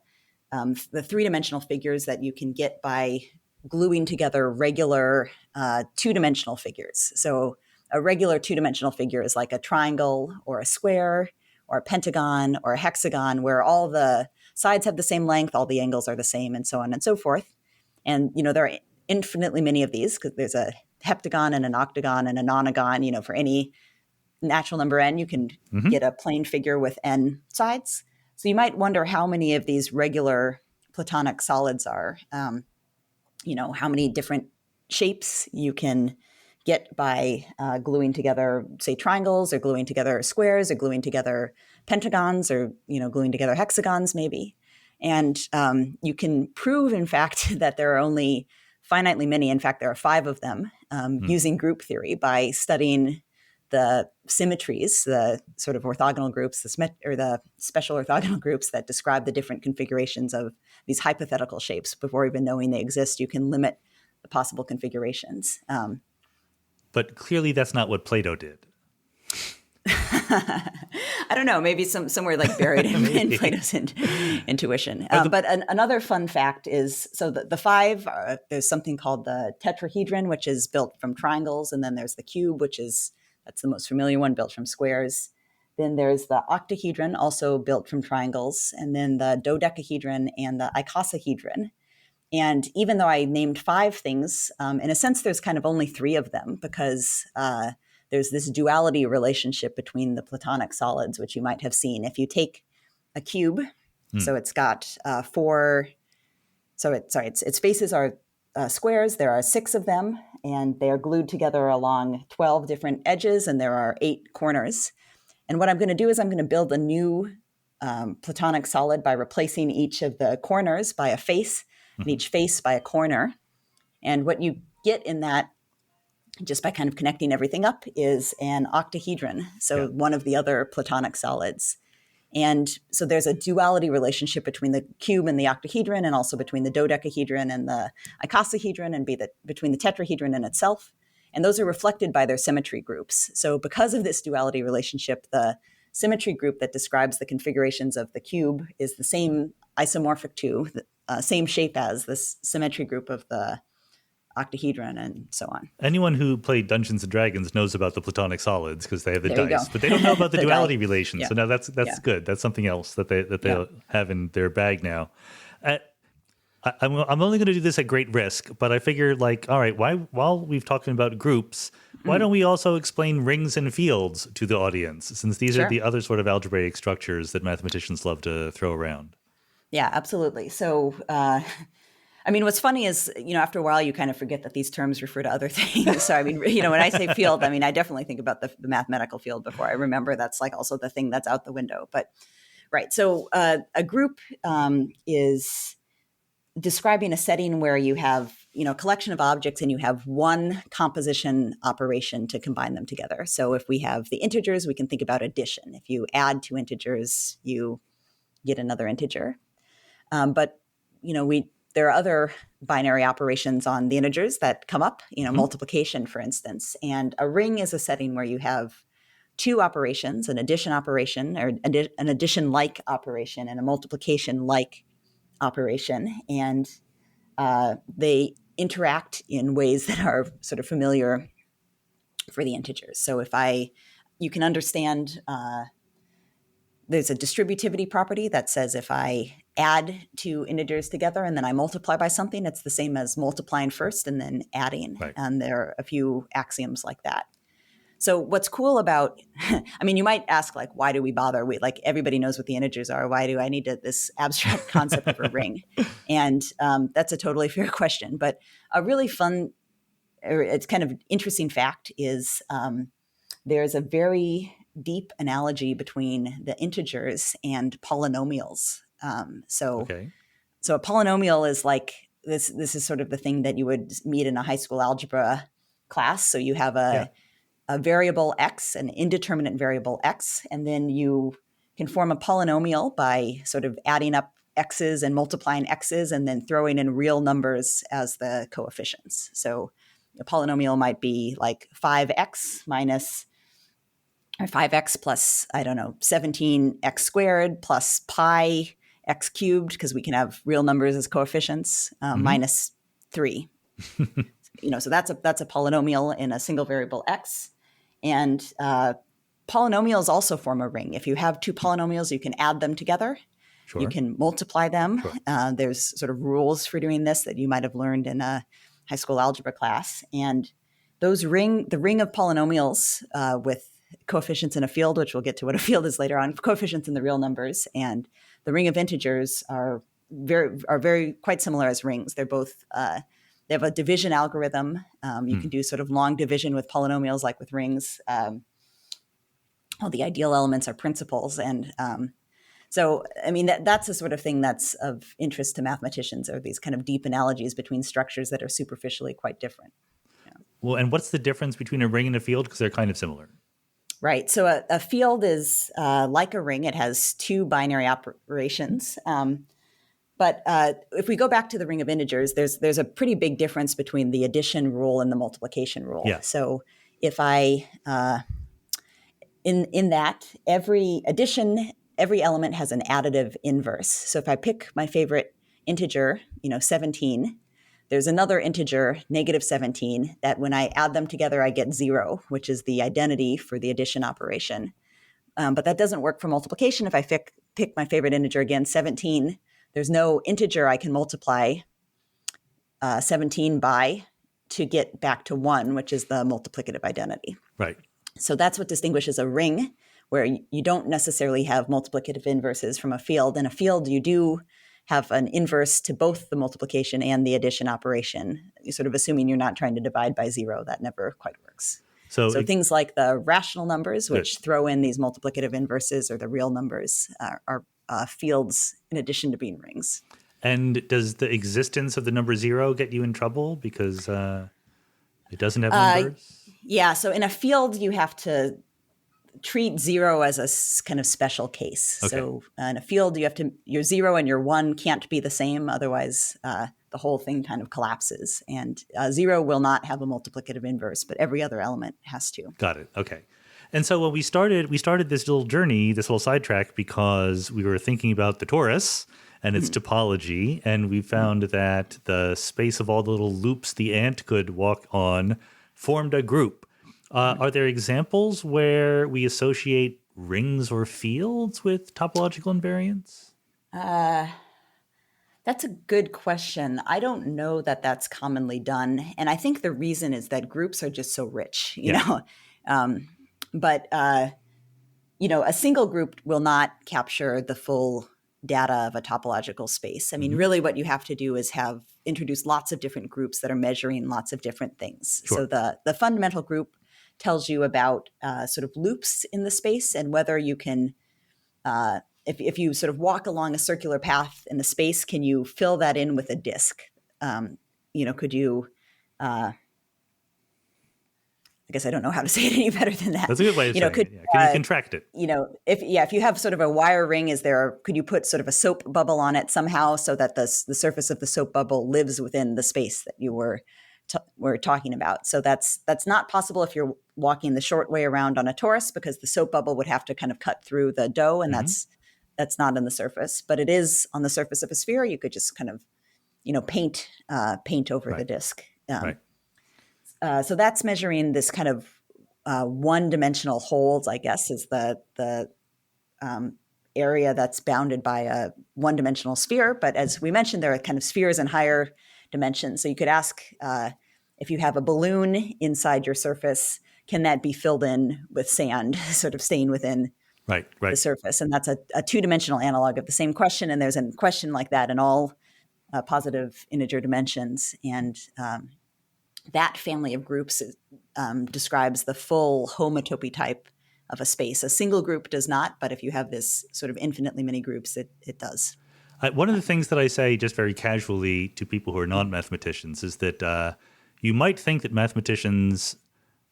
3-dimensional figures that you can get by gluing together regular 2-dimensional figures. So a regular 2-dimensional figure is like a triangle or a square or a pentagon or a hexagon, where all the sides have the same length, all the angles are the same, and so on and so forth. And, there are infinitely many of these, because there's a heptagon and an octagon and a nonagon. For any natural number n, you can get a plane figure with n sides. So you might wonder how many of these regular Platonic solids are, how many different shapes you can get by gluing together, say, triangles, or gluing together squares, or gluing together pentagons, or, gluing together hexagons maybe. And you can prove, in fact, that there are only finitely many. In fact, there are 5 of them using group theory by studying the symmetries, the sort of orthogonal groups, the special orthogonal groups that describe the different configurations of these hypothetical shapes. Before even knowing they exist, you can limit the possible configurations. But clearly that's not what Plato did. I don't know, maybe somewhere like buried in Plato's intuition. But another fun fact is, so the 5, there's something called the tetrahedron, which is built from triangles. And then there's the cube, that's the most familiar one, built from squares. Then there's the octahedron, also built from triangles. And then the dodecahedron and the icosahedron. And even though I named 5 things, in a sense, there's kind of only 3 of them, because there's this duality relationship between the Platonic solids, which you might have seen. If you take a cube, so it's got 4, its faces are squares. There are 6 of them, and they are glued together along 12 different edges, and there are 8 corners. And what I'm going to do is I'm going to build a new Platonic solid by replacing each of the corners by a face, and each face by a corner. And what you get in that, just by kind of connecting everything up, is an octahedron, so one of the other Platonic solids. And so there's a duality relationship between the cube and the octahedron, and also between the dodecahedron and the icosahedron, and between the tetrahedron and itself. And those are reflected by their symmetry groups. So because of this duality relationship, the symmetry group that describes the configurations of the cube is the same isomorphic to, same shape as this symmetry group of the octahedron, and so on. Anyone who played Dungeons and Dragons knows about the Platonic solids, because they have the dice, but they don't know about the duality relation. Yeah. So now that's good. That's something else that they have in their bag now. I'm only going to do this at great risk, but I figure, all right, while we've talking about groups, why don't we also explain rings and fields to the audience, since these are the other sort of algebraic structures that mathematicians love to throw around? Yeah, absolutely. So, what's funny is, after a while, you kind of forget that these terms refer to other things. So, when I say field, I definitely think about the mathematical field before I remember that's also the thing that's out the window. But, right. So a group is describing a setting where you have, a collection of objects, and you have one composition operation to combine them together. So if we have the integers, we can think about addition. If you add 2 integers, you get another integer. But we there are other binary operations on the integers that come up, Mm-hmm. multiplication, for instance. And a ring is a setting where you have two operations, an addition operation or an addition-like operation and a multiplication-like operation. And they interact in ways that are sort of familiar for the integers. So you can understand there's a distributivity property that says if I add two integers together and then I multiply by something, it's the same as multiplying first and then adding. Right. And there are a few axioms like that. So what's cool about, I mean, you might ask, like, why do we bother? Like, everybody knows what the integers are. Why do I need this abstract concept of a ring? And that's a totally fair question. But a really fun, or it's kind of interesting fact is there's a very deep analogy between the integers and polynomials. So a polynomial is like, this is sort of the thing that you would meet in a high school algebra class. So you have a variable x, an indeterminate variable x, and then you can form a polynomial by sort of adding up x's and multiplying x's and then throwing in real numbers as the coefficients. So a polynomial might be like 5x minus, or 5x plus, 17x squared plus pi x cubed, because we can have real numbers as coefficients, minus 3. So that's a polynomial in a single variable x. And polynomials also form a ring. If you have two polynomials, you can add them together. Sure. You can multiply them. Sure. There's sort of rules for doing this that you might have learned in a high school algebra class. And the ring of polynomials with coefficients in a field, which we'll get to what a field is later on, coefficients in the real numbers, and the ring of integers are very quite similar as rings. They're both they have a division algorithm. You can do sort of long division with polynomials like with rings. All the ideal elements are principals. And so, I mean, that's the sort of thing that's of interest to mathematicians, are these kind of deep analogies between structures that are superficially quite different. Well, and what's the difference between a ring and a field? Because they're kind of similar. Right. So a field is like a ring. It has two binary operations. But if we go back to the ring of integers, there's a pretty big difference between the addition rule and the multiplication rule. Yeah. So if I in that every element has an additive inverse. So if I pick my favorite integer, 17, there's another integer, negative 17, that when I add them together, I get 0, which is the identity for the addition operation. But that doesn't work for multiplication. If I pick my favorite integer again, 17, there's no integer I can multiply 17 by to get back to 1, which is the multiplicative identity. Right. So that's what distinguishes a ring, where you don't necessarily have multiplicative inverses, from a field. In a field, you do have an inverse to both the multiplication and the addition operation. You're sort of assuming you're not trying to divide by 0. That never quite works. So things like the rational numbers, which throw in these multiplicative inverses, or the real numbers, are fields in addition to being rings. And does the existence of the number 0 get you in trouble because it doesn't have numbers? Yeah. So in a field, you have to treat 0 as a kind of special case. Okay. So in a field, your 0 and your 1 can't be the same. Otherwise, the whole thing kind of collapses. And 0 will not have a multiplicative inverse, but every other element has to. Got it. Okay. And so when we started this little journey, this little sidetrack, because we were thinking about the torus and its topology, and we found that the space of all the little loops the ant could walk on formed a group. Are there examples where we associate rings or fields with topological invariants? That's a good question. I don't know that that's commonly done. And I think the reason is that groups are just so rich, you know. But a single group will not capture the full data of a topological space. I mean, really what you have to do is introduce lots of different groups that are measuring lots of different things. Sure. So the fundamental group tells you about sort of loops in the space, and whether you can, if you sort of walk along a circular path in the space, can you fill that in with a disk? Could you guess I don't know how to say it any better than that. That's a good way of saying it. Yeah. Can you contract it? If you have sort of a wire ring, could you put sort of a soap bubble on it somehow so that the surface of the soap bubble lives within the space that you were talking about? So that's not possible if you're walking the short way around on a torus, because the soap bubble would have to kind of cut through the dough, and that's not on the surface. But it is on the surface of a sphere. You could just kind of paint over the disk. Right. So that's measuring this kind of one-dimensional holes, I guess, is the area that's bounded by a one-dimensional sphere. But as we mentioned, there are kind of spheres in higher dimensions. So you could ask if you have a balloon inside your surface, can that be filled in with sand, sort of staying within the surface? And that's a two-dimensional analog of the same question. And there's a question like that in all positive integer dimensions. And that family of groups describes the full homotopy type of a space. A single group does not, but if you have this sort of infinitely many groups, it does. One of the things that I say just very casually to people who are not mathematicians is that you might think that mathematicians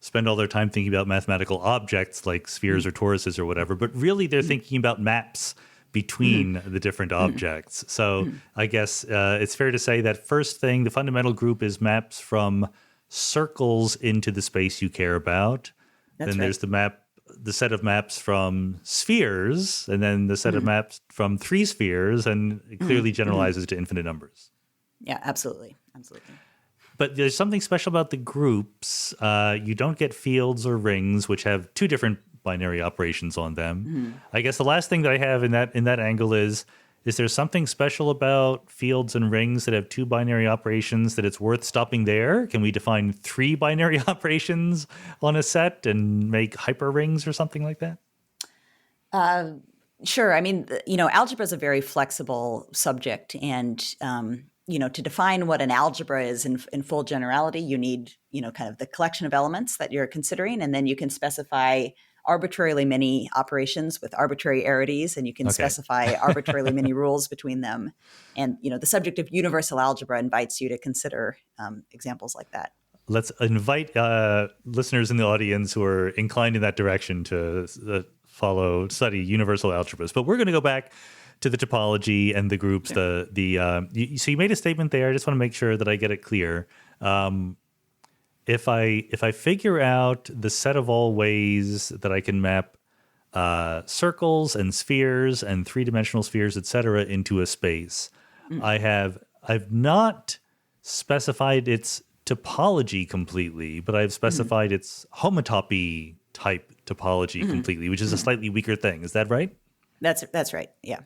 spend all their time thinking about mathematical objects like spheres or toruses or whatever, but really they're thinking about maps between the different objects. So I guess it's fair to say that first thing, the fundamental group is maps from circles into the space you care about. Then there's the set of maps from spheres, and then the set of maps from three spheres, and it clearly generalizes to infinite numbers. Yeah, absolutely. Absolutely. But there's something special about the groups. You don't get fields or rings, which have two different binary operations on them. I guess the last thing that I have in that angle is there something special about fields and rings that have two binary operations that it's worth stopping there? Can we define three binary operations on a set and make hyperrings or something like that? Sure. I mean, algebra is a very flexible subject, and to define what an algebra is in full generality, you need kind of the collection of elements that you're considering, and then you can specify arbitrarily many operations with arbitrary arities, and you can specify arbitrarily many rules between them. And, the subject of universal algebra invites you to consider examples like that. Let's invite listeners in the audience who are inclined in that direction to study universal algebras. But we're going to go back to the topology and the groups. So you made a statement there. I just want to make sure that I get it clear. If I figure out the set of all ways that I can map circles and spheres and three-dimensional spheres, et cetera, into a space, I've not specified its topology completely, but I've specified its homotopy type topology completely, which is a slightly weaker thing. Is that right? That's right. Yeah.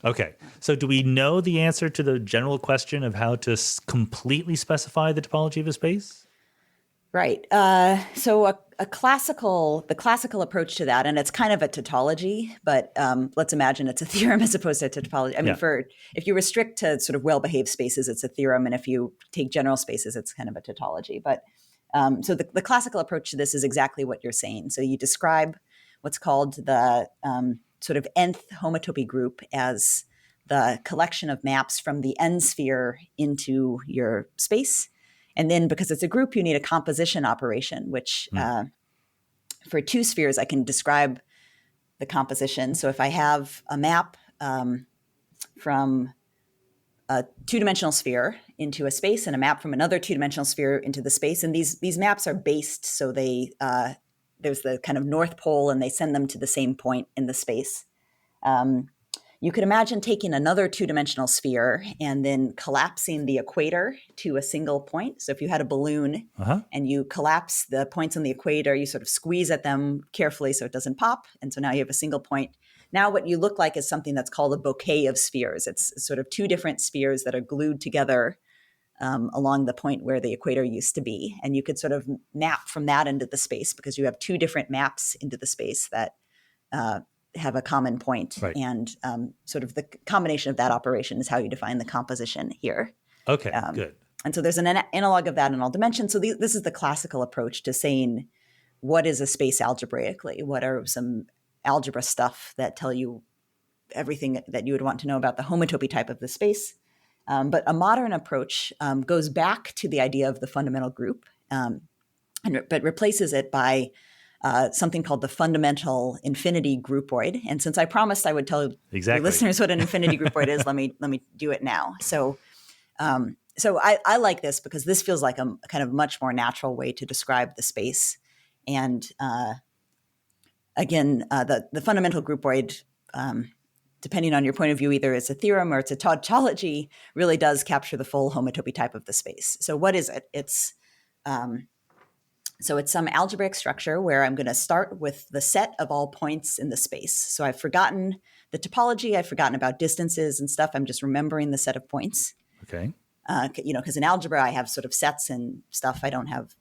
Okay. So do we know the answer to the general question of how to completely specify the topology of a space? Right. So the classical approach to that, and it's kind of a tautology, but let's imagine it's a theorem as opposed to a tautology. I mean, if you restrict to sort of well-behaved spaces, it's a theorem, and if you take general spaces, it's kind of a tautology. But so the classical approach to this is exactly what you're saying. So you describe what's called the sort of nth homotopy group as the collection of maps from the n sphere into your space. And then because it's a group, you need a composition operation, which for two spheres, I can describe the composition. So if I have a map from a two-dimensional sphere into a space and a map from another two-dimensional sphere into the space, and these maps are based, so there's the kind of north pole, and they send them to the same point in the space. You could imagine taking another two-dimensional sphere and then collapsing the equator to a single point. So if you had a balloon and you collapse the points on the equator, you sort of squeeze at them carefully so it doesn't pop. And so now you have a single point. Now what you look like is something that's called a bouquet of spheres. It's sort of two different spheres that are glued together along the point where the equator used to be. And you could sort of map from that into the space because you have two different maps into the space that have a common point. Right. And sort of the combination of that operation is how you define the composition here. Okay, good. And so there's an analog of that in all dimensions. So this is the classical approach to saying, what is a space algebraically? What are some algebra stuff that tell you everything that you would want to know about the homotopy type of the space? But a modern approach goes back to the idea of the fundamental group. but replaces it by something called the fundamental infinity groupoid. And since I promised I would tell your listeners what an infinity groupoid is, let me do it now. So I like this because this feels like a kind of much more natural way to describe the space. And again, the fundamental groupoid, depending on your point of view, either it's a theorem or it's a tautology, really does capture the full homotopy type of the space. So what is it? It's some algebraic structure where I'm going to start with the set of all points in the space. So I've forgotten the topology. I've forgotten about distances and stuff. I'm just remembering the set of points. Okay. Because in algebra, I have sort of sets and stuff. I don't have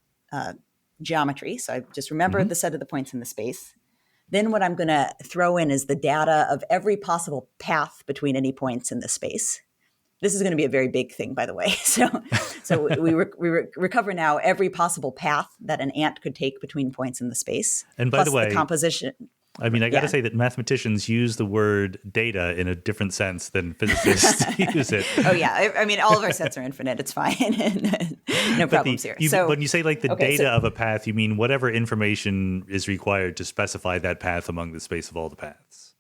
geometry. So I just remember the set of the points in the space. Then what I'm going to throw in is the data of every possible path between any points in the space. This is going to be a very big thing, by the way. So we recover now every possible path that an ant could take between points in the space. And by the way, the composition. I mean, I got to say that mathematicians use the word data in a different sense than physicists use it. Oh, yeah. I mean, all of our sets are infinite. It's fine. No problems here. So when you say like the data of a path, you mean whatever information is required to specify that path among the space of all the paths.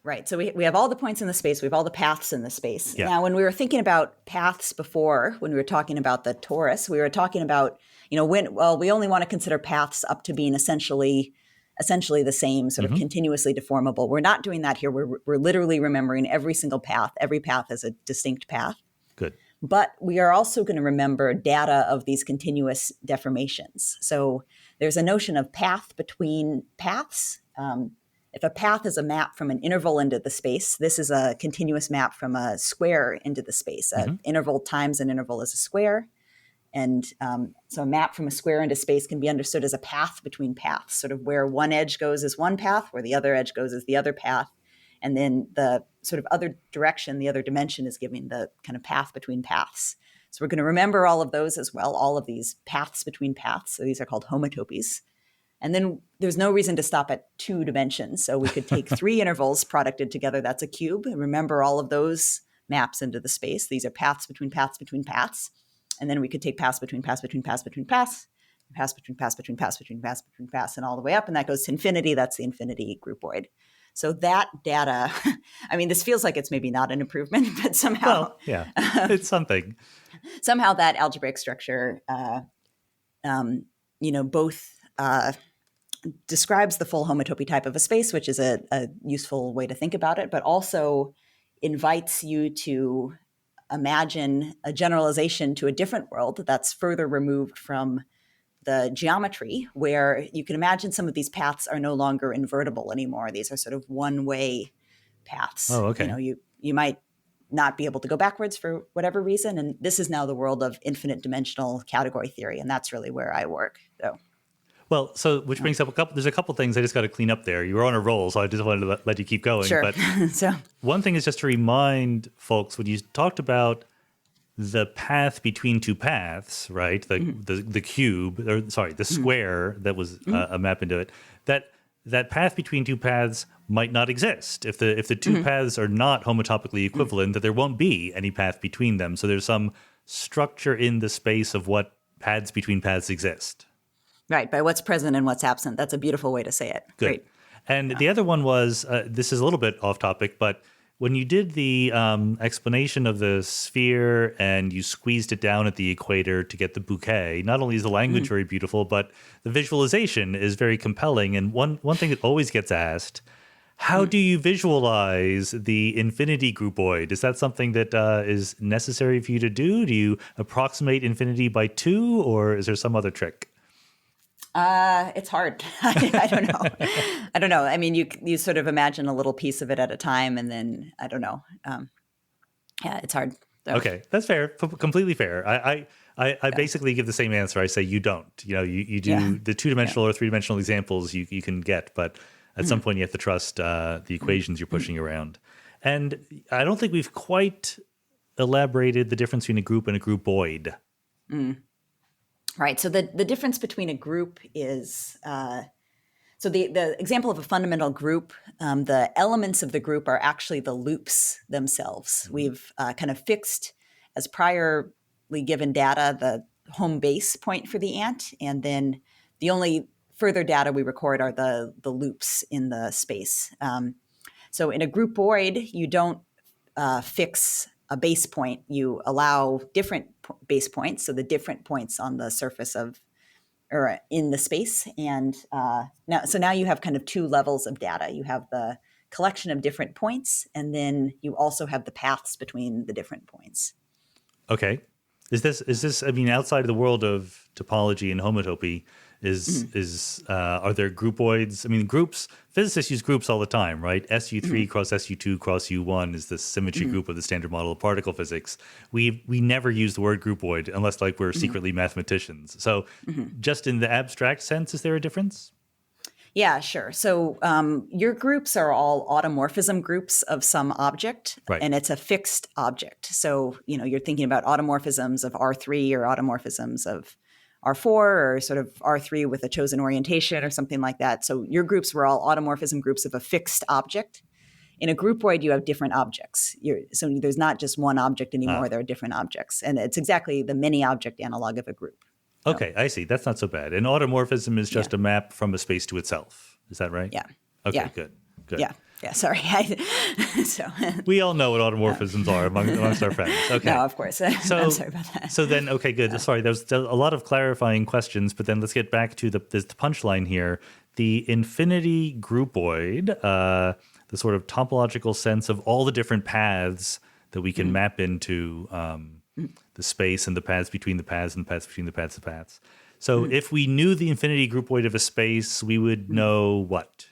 Right. So we have all the points in the space. We have all the paths in the space. Yeah. Now, when we were thinking about paths before, when we were talking about the torus, we were talking about, we only want to consider paths up to being essentially the same, sort of continuously deformable. We're not doing that here. We're literally remembering every single path. Every path is a distinct path. Good. But we are also going to remember data of these continuous deformations. So there's a notion of path between paths. If a path is a map from an interval into the space, this is a continuous map from a square into the space. An interval times an interval is a square. And so a map from a square into space can be understood as a path between paths, sort of where one edge goes is one path, where the other edge goes is the other path. And then the sort of other direction, the other dimension is giving the kind of path between paths. So we're going to remember all of those as well, all of these paths between paths. So these are called homotopies. And then there's no reason to stop at 2 dimensions. So we could take 3 intervals producted together. That's a cube. And remember all of those maps into the space. These are paths between paths between paths. And then we could take paths between paths between paths between paths, paths between paths between paths between paths between paths, and all the way up. And that goes to infinity. That's the infinity groupoid. So that data, I mean, this feels like it's maybe not an improvement, but somehow. Well, yeah, it's something. Somehow that algebraic structure, both describes the full homotopy type of a space, which is a useful way to think about it, but also invites you to imagine a generalization to a different world that's further removed from the geometry, where you can imagine some of these paths are no longer invertible anymore. These are sort of one-way paths. Oh, okay. You might not be able to go backwards for whatever reason. And this is now the world of infinite dimensional category theory. And that's really where I work. So which brings up there's a couple things I just got to clean up there. You were on a roll, so I just wanted to let you keep going. Sure. But So one thing is just to remind folks, when you talked about the path between 2 paths, right? The cube, or sorry, the square that was a map into it, that path between 2 paths might not exist. If the 2 paths are not homotopically equivalent, that there won't be any path between them. So there's some structure in the space of what paths between paths exist. Right, by what's present and what's absent. That's a beautiful way to say it. Good. Great. And the other one was, this is a little bit off topic, but when you did the explanation of the sphere and you squeezed it down at the equator to get the bouquet, not only is the language very beautiful, but the visualization is very compelling. And one thing that always gets asked, how do you visualize the infinity groupoid? Is that something that is necessary for you to do? Do you approximate infinity by 2, or is there some other trick? It's hard. I don't know. I mean, you sort of imagine a little piece of it at a time, and then I don't know. It's hard. So. Okay, that's fair. Completely fair. I basically give the same answer. I say you don't. You do the 2-dimensional or 3-dimensional examples you can get, but at some point you have to trust the equations you're pushing around. And I don't think we've quite elaborated the difference between a group and a groupoid. Right. So the difference between a group is, so the example of a fundamental group, the elements of the group are actually the loops themselves. We've kind of fixed as priorly given data the home base point for the ant, and then the only further data we record are the loops in the space. So in a groupoid, you don't fix a base point. You allow different base points, so the different points on the surface of or in the space. And now you have kind of two levels of data. You have the collection of different points, and then you also have the paths between the different points. Okay. Is this, I mean, outside of the world of topology and homotopy, are there groupoids? I mean, groups, physicists use groups all the time, right? SU3 cross SU2 cross U1 is the symmetry group of the standard model of particle physics. We never use the word groupoid unless like we're secretly mathematicians. So just in the abstract sense, is there a difference? Yeah, sure. So your groups are all automorphism groups of some object, Right. and it's a fixed object. So, you're thinking about automorphisms of R3 or automorphisms of R4 or sort of R3 with a chosen orientation or something like that. So your groups were all automorphism groups of a fixed object. In a groupoid, you have different objects. So there's not just one object anymore. There are different objects. And it's exactly the many object analog of a group. Okay, I see. That's not so bad. And automorphism is just a map from a space to itself. Is that right? Yeah. Okay, Yeah. good. Yeah. Sorry. We all know what automorphisms are amongst our friends. Okay. No, of course. I'm sorry about that. So then, okay, good. Sorry, there's a lot of clarifying questions, but then let's get back to the punchline here. The infinity groupoid, the sort of topological sense of all the different paths that we can map into the space and the paths between the paths and the paths between the paths of paths. So if we knew the infinity groupoid of a space, we would know what?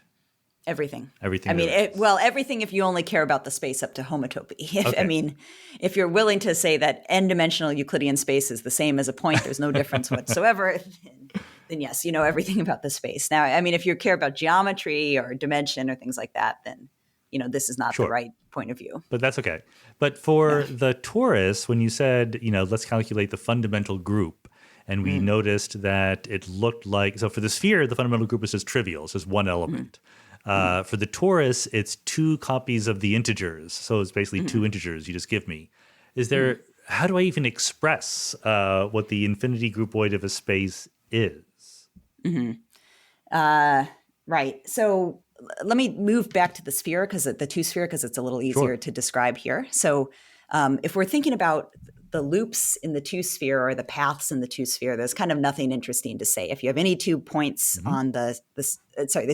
Everything. Everything. I mean, everything if you only care about the space up to homotopy. Okay. I mean, if you're willing to say that n-dimensional Euclidean space is the same as a point, there's no difference whatsoever, then yes, you know everything about the space. Now, I mean, if you care about geometry or dimension or things like that, then, this is not the right point of view. But that's okay. But for the torus, when you said, let's calculate the fundamental group, and we noticed that it looked like, so for the sphere, the fundamental group is just trivial. It's just one element. For the torus, it's two copies of the integers. So it's basically two integers you just give me. Is there, how do I even express what the infinity groupoid of a space is? Right. So let me move back to the sphere, the two sphere, because it's a little easier to describe here. So if we're thinking about the loops in the two sphere or the paths in the two sphere, there's kind of nothing interesting to say. If you have any 2 points on the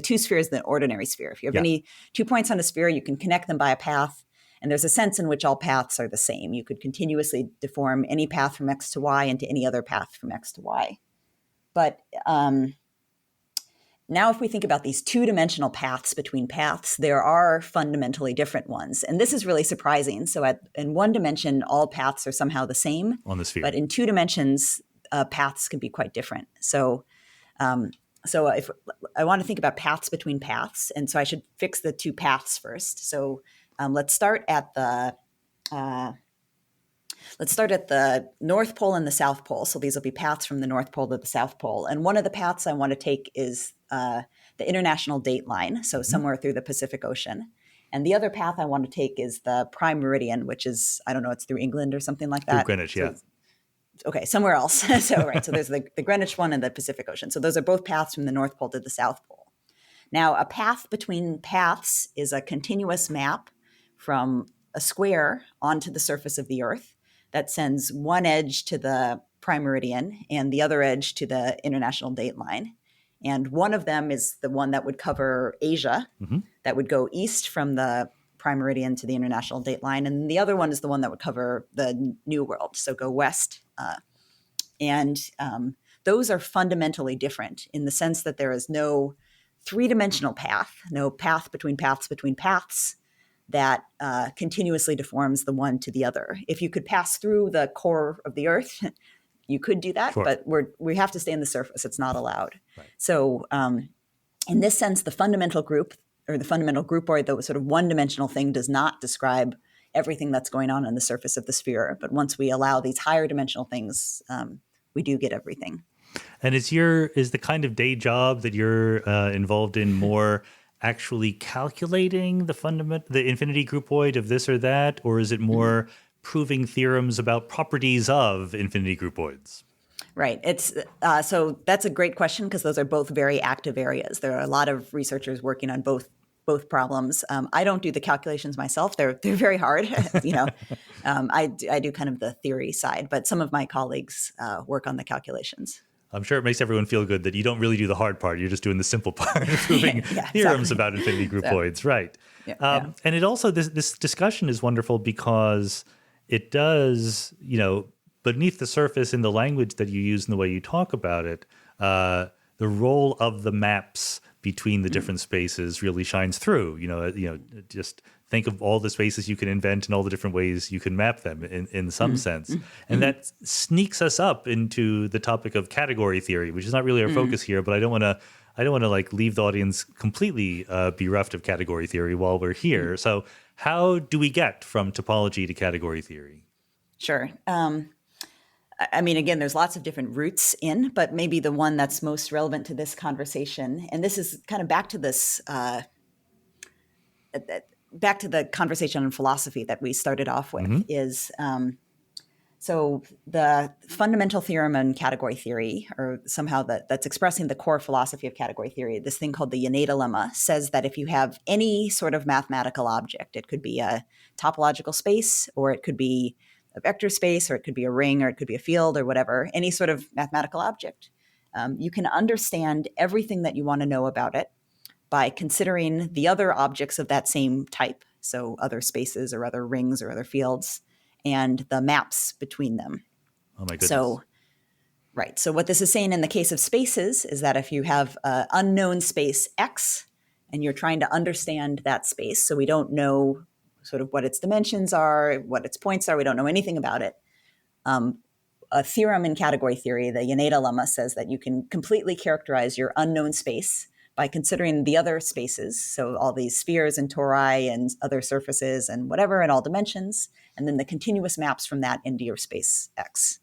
two sphere is the ordinary sphere. If you have any 2 points on a sphere, you can connect them by a path. And there's a sense in which all paths are the same. You could continuously deform any path from X to Y into any other path from X to Y. But now if we think about these two-dimensional paths between paths, there are fundamentally different ones. And this is really surprising. So in one dimension, all paths are somehow the same. On the sphere. But in 2 dimensions, paths can be quite different. So if I want to think about paths between paths, and so I should fix the two paths first. So let's start at the North Pole and the South Pole. So these will be paths from the North Pole to the South Pole. And one of the paths I want to take is the international date line, so somewhere through the Pacific Ocean. And the other path I want to take is the prime meridian, which is, I don't know, it's through England or something like that. Through Greenwich, Okay, somewhere else. So there's the Greenwich one and the Pacific Ocean. So those are both paths from the North Pole to the South Pole. Now, a path between paths is a continuous map from a square onto the surface of the Earth that sends one edge to the prime meridian and the other edge to the international date line. And one of them is the one that would cover Asia, that would go east from the prime meridian to the international date line. And the other one is the one that would cover the New World, so go west. And those are fundamentally different in the sense that there is no three-dimensional path, no path between paths that continuously deforms the one to the other. If you could pass through the core of the Earth, you could do that, but we have to stay on the surface. It's not allowed. Right. So in this sense, the fundamental group or the fundamental groupoid, the sort of one-dimensional thing, does not describe everything that's going on the surface of the sphere. But once we allow these higher dimensional things, we do get everything. And is the kind of day job that you're involved in more actually calculating the infinity groupoid of this or that, or is it more proving theorems about properties of infinity groupoids? Right. It's so that's a great question because those are both very active areas. There are a lot of researchers working on both problems. I don't do the calculations myself; they're very hard. I do kind of the theory side, but some of my colleagues work on the calculations. I'm sure it makes everyone feel good that you don't really do the hard part. You're just doing the simple part of proving Yeah, theorems exactly. about infinity groupoids, right? Yeah. And it also, this discussion is wonderful because it does, beneath the surface in the language that you use and the way you talk about it, the role of the maps between the different spaces really shines through. Just think of all the spaces you can invent and all the different ways you can map them in some sense. And that sneaks us up into the topic of category theory, which is not really our focus here, but I don't want to like leave the audience completely bereft of category theory while we're here. So how do we get from topology to category theory? Sure. I mean, again, there's lots of different routes in, but maybe the one that's most relevant to this conversation, and this is kind of back to this, back to the conversation on philosophy that we started off with, is so the fundamental theorem in category theory, or somehow that's expressing the core philosophy of category theory, this thing called the innate lemma, says that if you have any sort of mathematical object, it could be a topological space, or it could be a vector space, or it could be a ring, or it could be a field, or whatever, any sort of mathematical object, you can understand everything that you want to know about it by considering the other objects of that same type, so other spaces or other rings or other fields, and the maps between them. Oh my goodness. So what this is saying in the case of spaces is that if you have an unknown space X and you're trying to understand that space, so we don't know sort of what its dimensions are, what its points are, we don't know anything about it. A theorem in category theory, the innate lemma, says that you can completely characterize your unknown space by considering the other spaces, so all these spheres and tori and other surfaces and whatever in all dimensions, and then the continuous maps from that into your space X.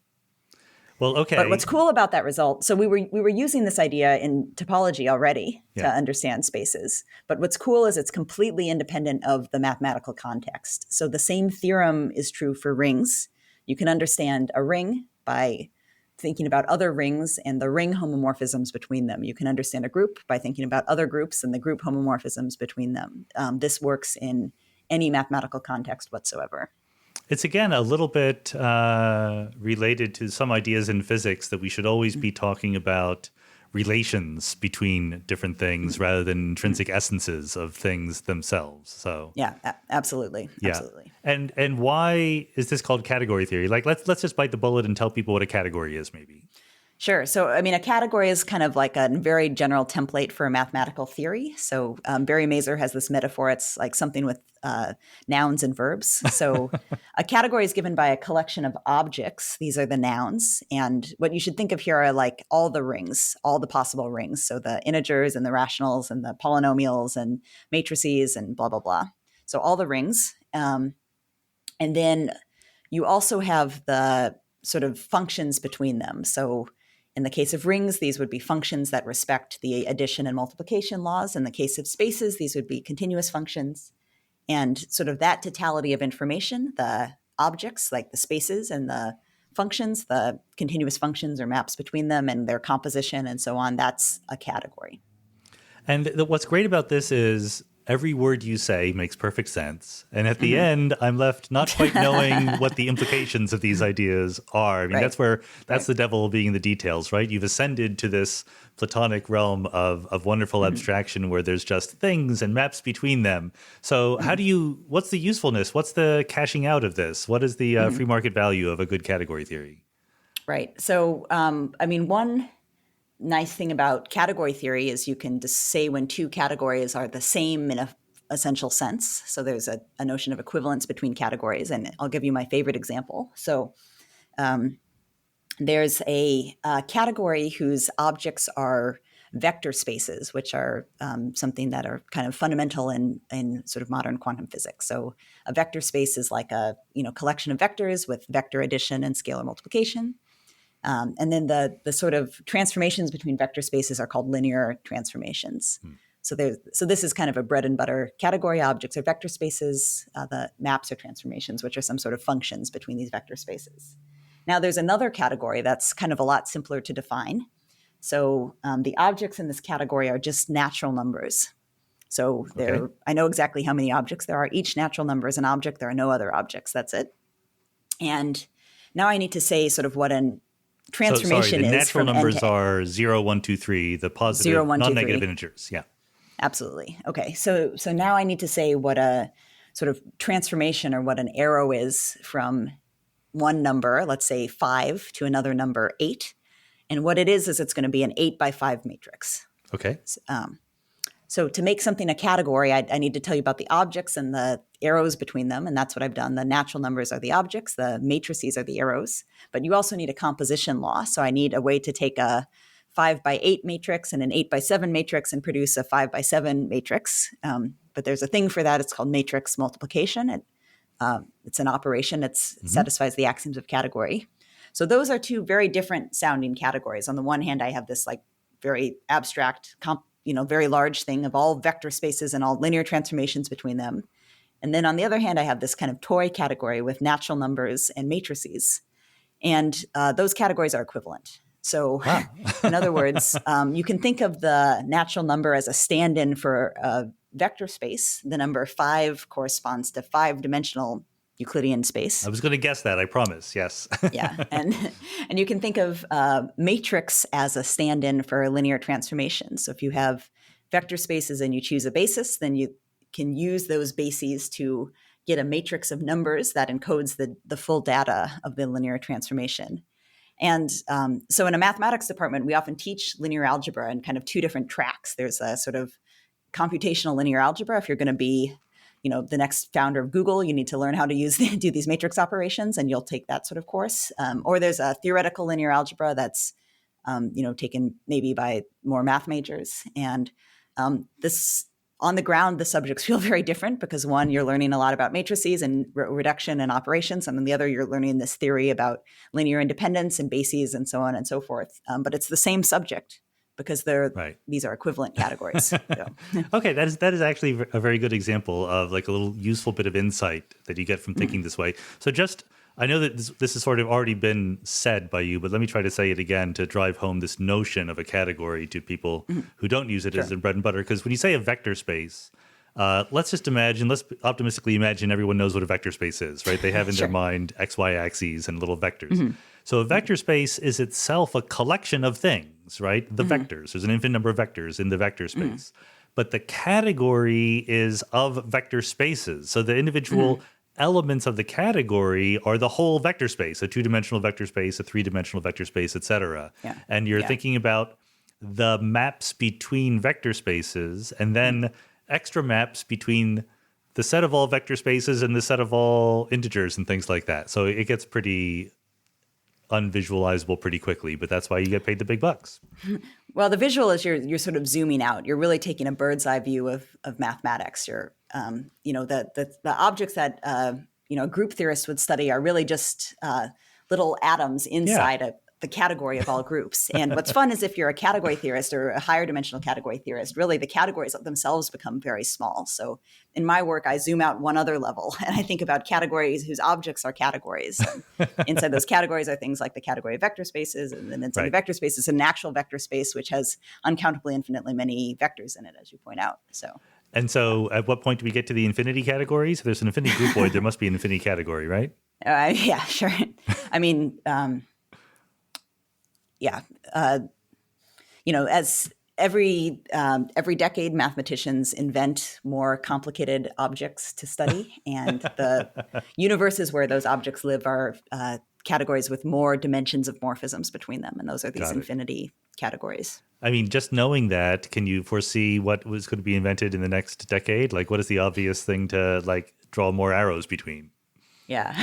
Well, okay. But what's cool about that result, so we were using this idea in topology already to understand spaces. But what's cool is it's completely independent of the mathematical context. So the same theorem is true for rings. You can understand a ring by thinking about other rings and the ring homomorphisms between them. You can understand a group by thinking about other groups and the group homomorphisms between them. This works in any mathematical context whatsoever. It's, again, a little bit related to some ideas in physics that we should always be talking about relations between different things rather than intrinsic essences of things themselves. So yeah, absolutely. Yeah. Absolutely. And why is this called category theory? Like, let's just bite the bullet and tell people what a category is, maybe. Sure. So, I mean, a category is kind of like a very general template for a mathematical theory. So Barry Mazur has this metaphor. It's like something with nouns and verbs. So a category is given by a collection of objects. These are the nouns. And what you should think of here are like all the rings, all the possible rings. So the integers and the rationals and the polynomials and matrices and blah, blah, blah. So all the rings. And then you also have the sort of functions between them. So in the case of rings, these would be functions that respect the addition and multiplication laws. In the case of spaces, these would be continuous functions. And sort of that totality of information, the objects like the spaces and the functions, the continuous functions or maps between them and their composition and so on, that's a category. And what's great about this is every word you say makes perfect sense. And at the end, I'm left not quite knowing what the implications of these ideas are. I mean, that's the devil being in the details, right? You've ascended to this Platonic realm of wonderful abstraction where there's just things and maps between them. So what's the usefulness? What's the cashing out of this? What is the free market value of a good category theory? Right. So, I mean, one nice thing about category theory is you can just say when two categories are the same in a essential sense. So there's a notion of equivalence between categories. And I'll give you my favorite example. So there's a category whose objects are vector spaces, which are something that are kind of fundamental in sort of modern quantum physics. So a vector space is like a collection of vectors with vector addition and scalar multiplication. And then the sort of transformations between vector spaces are called linear transformations. So this is kind of a bread and butter category. Objects are vector spaces. The maps are transformations, which are some sort of functions between these vector spaces. Now there's another category that's kind of a lot simpler to define. So the objects in this category are just natural numbers. So I know exactly how many objects there are. Each natural number is an object. There are no other objects. That's it. And now I need to say sort of what a transformation the is natural from numbers n to are 0, 1, 2, 3, the positive, 0, 1, 2, non-negative 3. integers. Yeah. Absolutely. Okay. So now I need to say what a sort of transformation or what an arrow is from one number, let's say 5, to another number 8. And what it is it's going to be an 8 by 5 matrix. Okay. So to make something a category, I need to tell you about the objects and the arrows between them, and that's what I've done. The natural numbers are the objects, the matrices are the arrows, but you also need a composition law. So I need a way to take a 5 by 8 matrix and an 8 by 7 matrix and produce a 5 by 7 matrix. But there's a thing for that. It's called matrix multiplication. It's an operation that satisfies the axioms of category. So those are two very different sounding categories. On the one hand, I have this like very abstract, very large thing of all vector spaces and all linear transformations between them. And then on the other hand, I have this kind of toy category with natural numbers and matrices. And those categories are equivalent. So in other words, you can think of the natural number as a stand-in for a vector space. The number 5 corresponds to 5-dimensional Euclidean space. I was going to guess that, I promise. Yes. Yeah. And you can think of matrix as a stand-in for a linear transformation. So if you have vector spaces and you choose a basis, then you can use those bases to get a matrix of numbers that encodes the full data of the linear transformation. And so in a mathematics department, we often teach linear algebra in kind of two different tracks. There's a sort of computational linear algebra. If you're going to be the next founder of Google, you need to learn how to do these matrix operations, and you'll take that sort of course. Or there's a theoretical linear algebra that's, taken maybe by more math majors. And this, on the ground, the subjects feel very different because one, you're learning a lot about matrices and reduction and operations. And then the other, you're learning this theory about linear independence and bases and so on and so forth. But it's the same subject, because these are equivalent categories. So. Okay, that is actually a very good example of like a little useful bit of insight that you get from thinking this way. So I know that this has sort of already been said by you, but let me try to say it again to drive home this notion of a category to people who don't use it as their bread and butter. Because when you say a vector space, let's optimistically imagine everyone knows what a vector space is, right? They have in their mind X, Y axes and little vectors. So a vector space is itself a collection of things, right? The vectors. There's an infinite number of vectors in the vector space. But the category is of vector spaces. So the individual elements of the category are the whole vector space, a 2-dimensional vector space, a 3-dimensional vector space, et cetera. Yeah. And you're thinking about the maps between vector spaces and then extra maps between the set of all vector spaces and the set of all integers and things like that. So it gets pretty unvisualizable pretty quickly, but that's why you get paid the big bucks. Well, the visual is you're sort of zooming out. You're really taking a bird's eye view of mathematics. You're the objects that a group theorist would study are really just little atoms inside the category of all groups. And what's fun is if you're a category theorist or a higher dimensional category theorist, really the categories themselves become very small. So in my work, I zoom out one other level and I think about categories whose objects are categories. And inside those categories are things like the category of vector spaces. And then inside the vector space is an actual vector space, which has uncountably infinitely many vectors in it, as you point out. And so at what point do we get to the infinity categories? If there's an infinity groupoid, there must be an infinity category, right? Yeah, sure. I mean, as every decade, mathematicians invent more complicated objects to study, and the universes where those objects live are categories with more dimensions of morphisms between them, and those are these infinity categories. I mean, just knowing that, can you foresee what was going to be invented in the next decade? Like, what is the obvious thing to draw more arrows between? Yeah.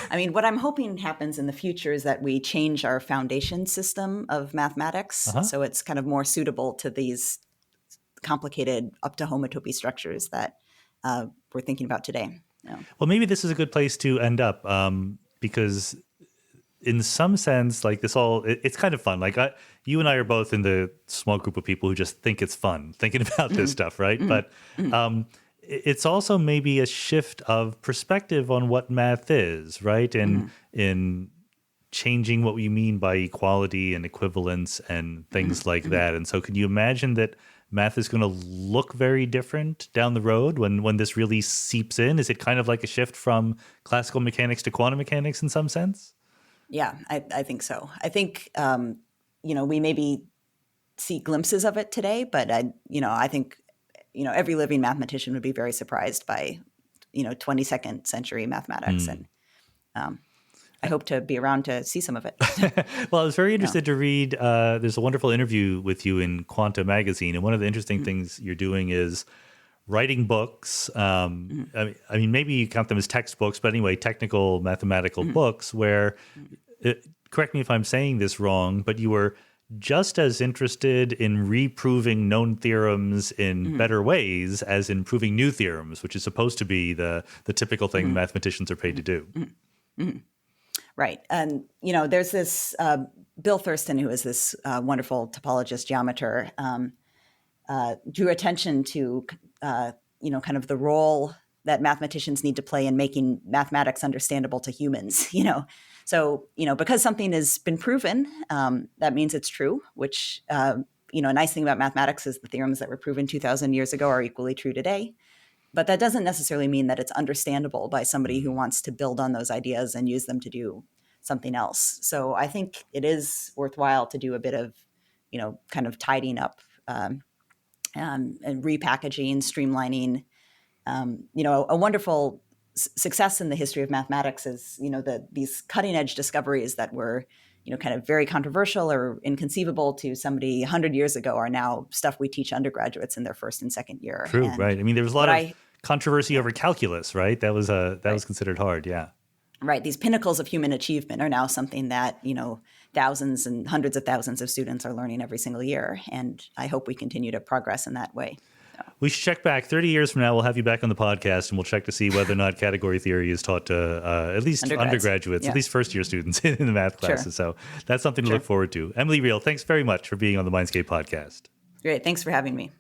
I mean, what I'm hoping happens in the future is that we change our foundation system of mathematics. So it's kind of more suitable to these complicated up to homotopy structures that we're thinking about today. Yeah. Well, maybe this is a good place to end up because in some sense, it's kind of fun. You and I are both in the small group of people who just think it's fun thinking about this stuff, right? But it's also maybe a shift of perspective on what math is, right? In changing what we mean by equality and equivalence and things like that. And so can you imagine that math is going to look very different down the road when this really seeps in? Is it kind of like a shift from classical mechanics to quantum mechanics in some sense? Yeah, I think so. I think, we maybe see glimpses of it today, but I think, every living mathematician would be very surprised by, 22nd century mathematics. And I hope to be around to see some of it. Well, I was very interested to read, there's a wonderful interview with you in Quanta magazine. And one of the interesting things you're doing is writing books. I mean, maybe you count them as textbooks, but anyway, technical mathematical books where, correct me if I'm saying this wrong, but you were just as interested in reproving known theorems in better ways as in proving new theorems, which is supposed to be the typical thing mathematicians are paid to do. Right. And, there's this Bill Thurston, who is this wonderful topologist geometer, drew attention to, kind of the role that mathematicians need to play in making mathematics understandable to humans, So, because something has been proven, that means it's true, which, a nice thing about mathematics is the theorems that were proven 2,000 years ago are equally true today. But that doesn't necessarily mean that it's understandable by somebody who wants to build on those ideas and use them to do something else. So I think it is worthwhile to do a bit of, kind of tidying up and repackaging, streamlining. A wonderful success in the history of mathematics is, these cutting edge discoveries that were, kind of very controversial or inconceivable to somebody 100 years ago are now stuff we teach undergraduates in their first and second year. True, right. I mean, there was a lot of controversy over calculus, right? That was was considered hard, yeah. Right. These pinnacles of human achievement are now something that, thousands and hundreds of thousands of students are learning every single year. And I hope we continue to progress in that way. We should check back 30 years from now. We'll have you back on the podcast and we'll check to see whether or not category theory is taught to at least undergraduates, at least first year students in the math classes. So that's something to look forward to. Emily Riehl, thanks very much for being on the Mindscape podcast. Great. Thanks for having me.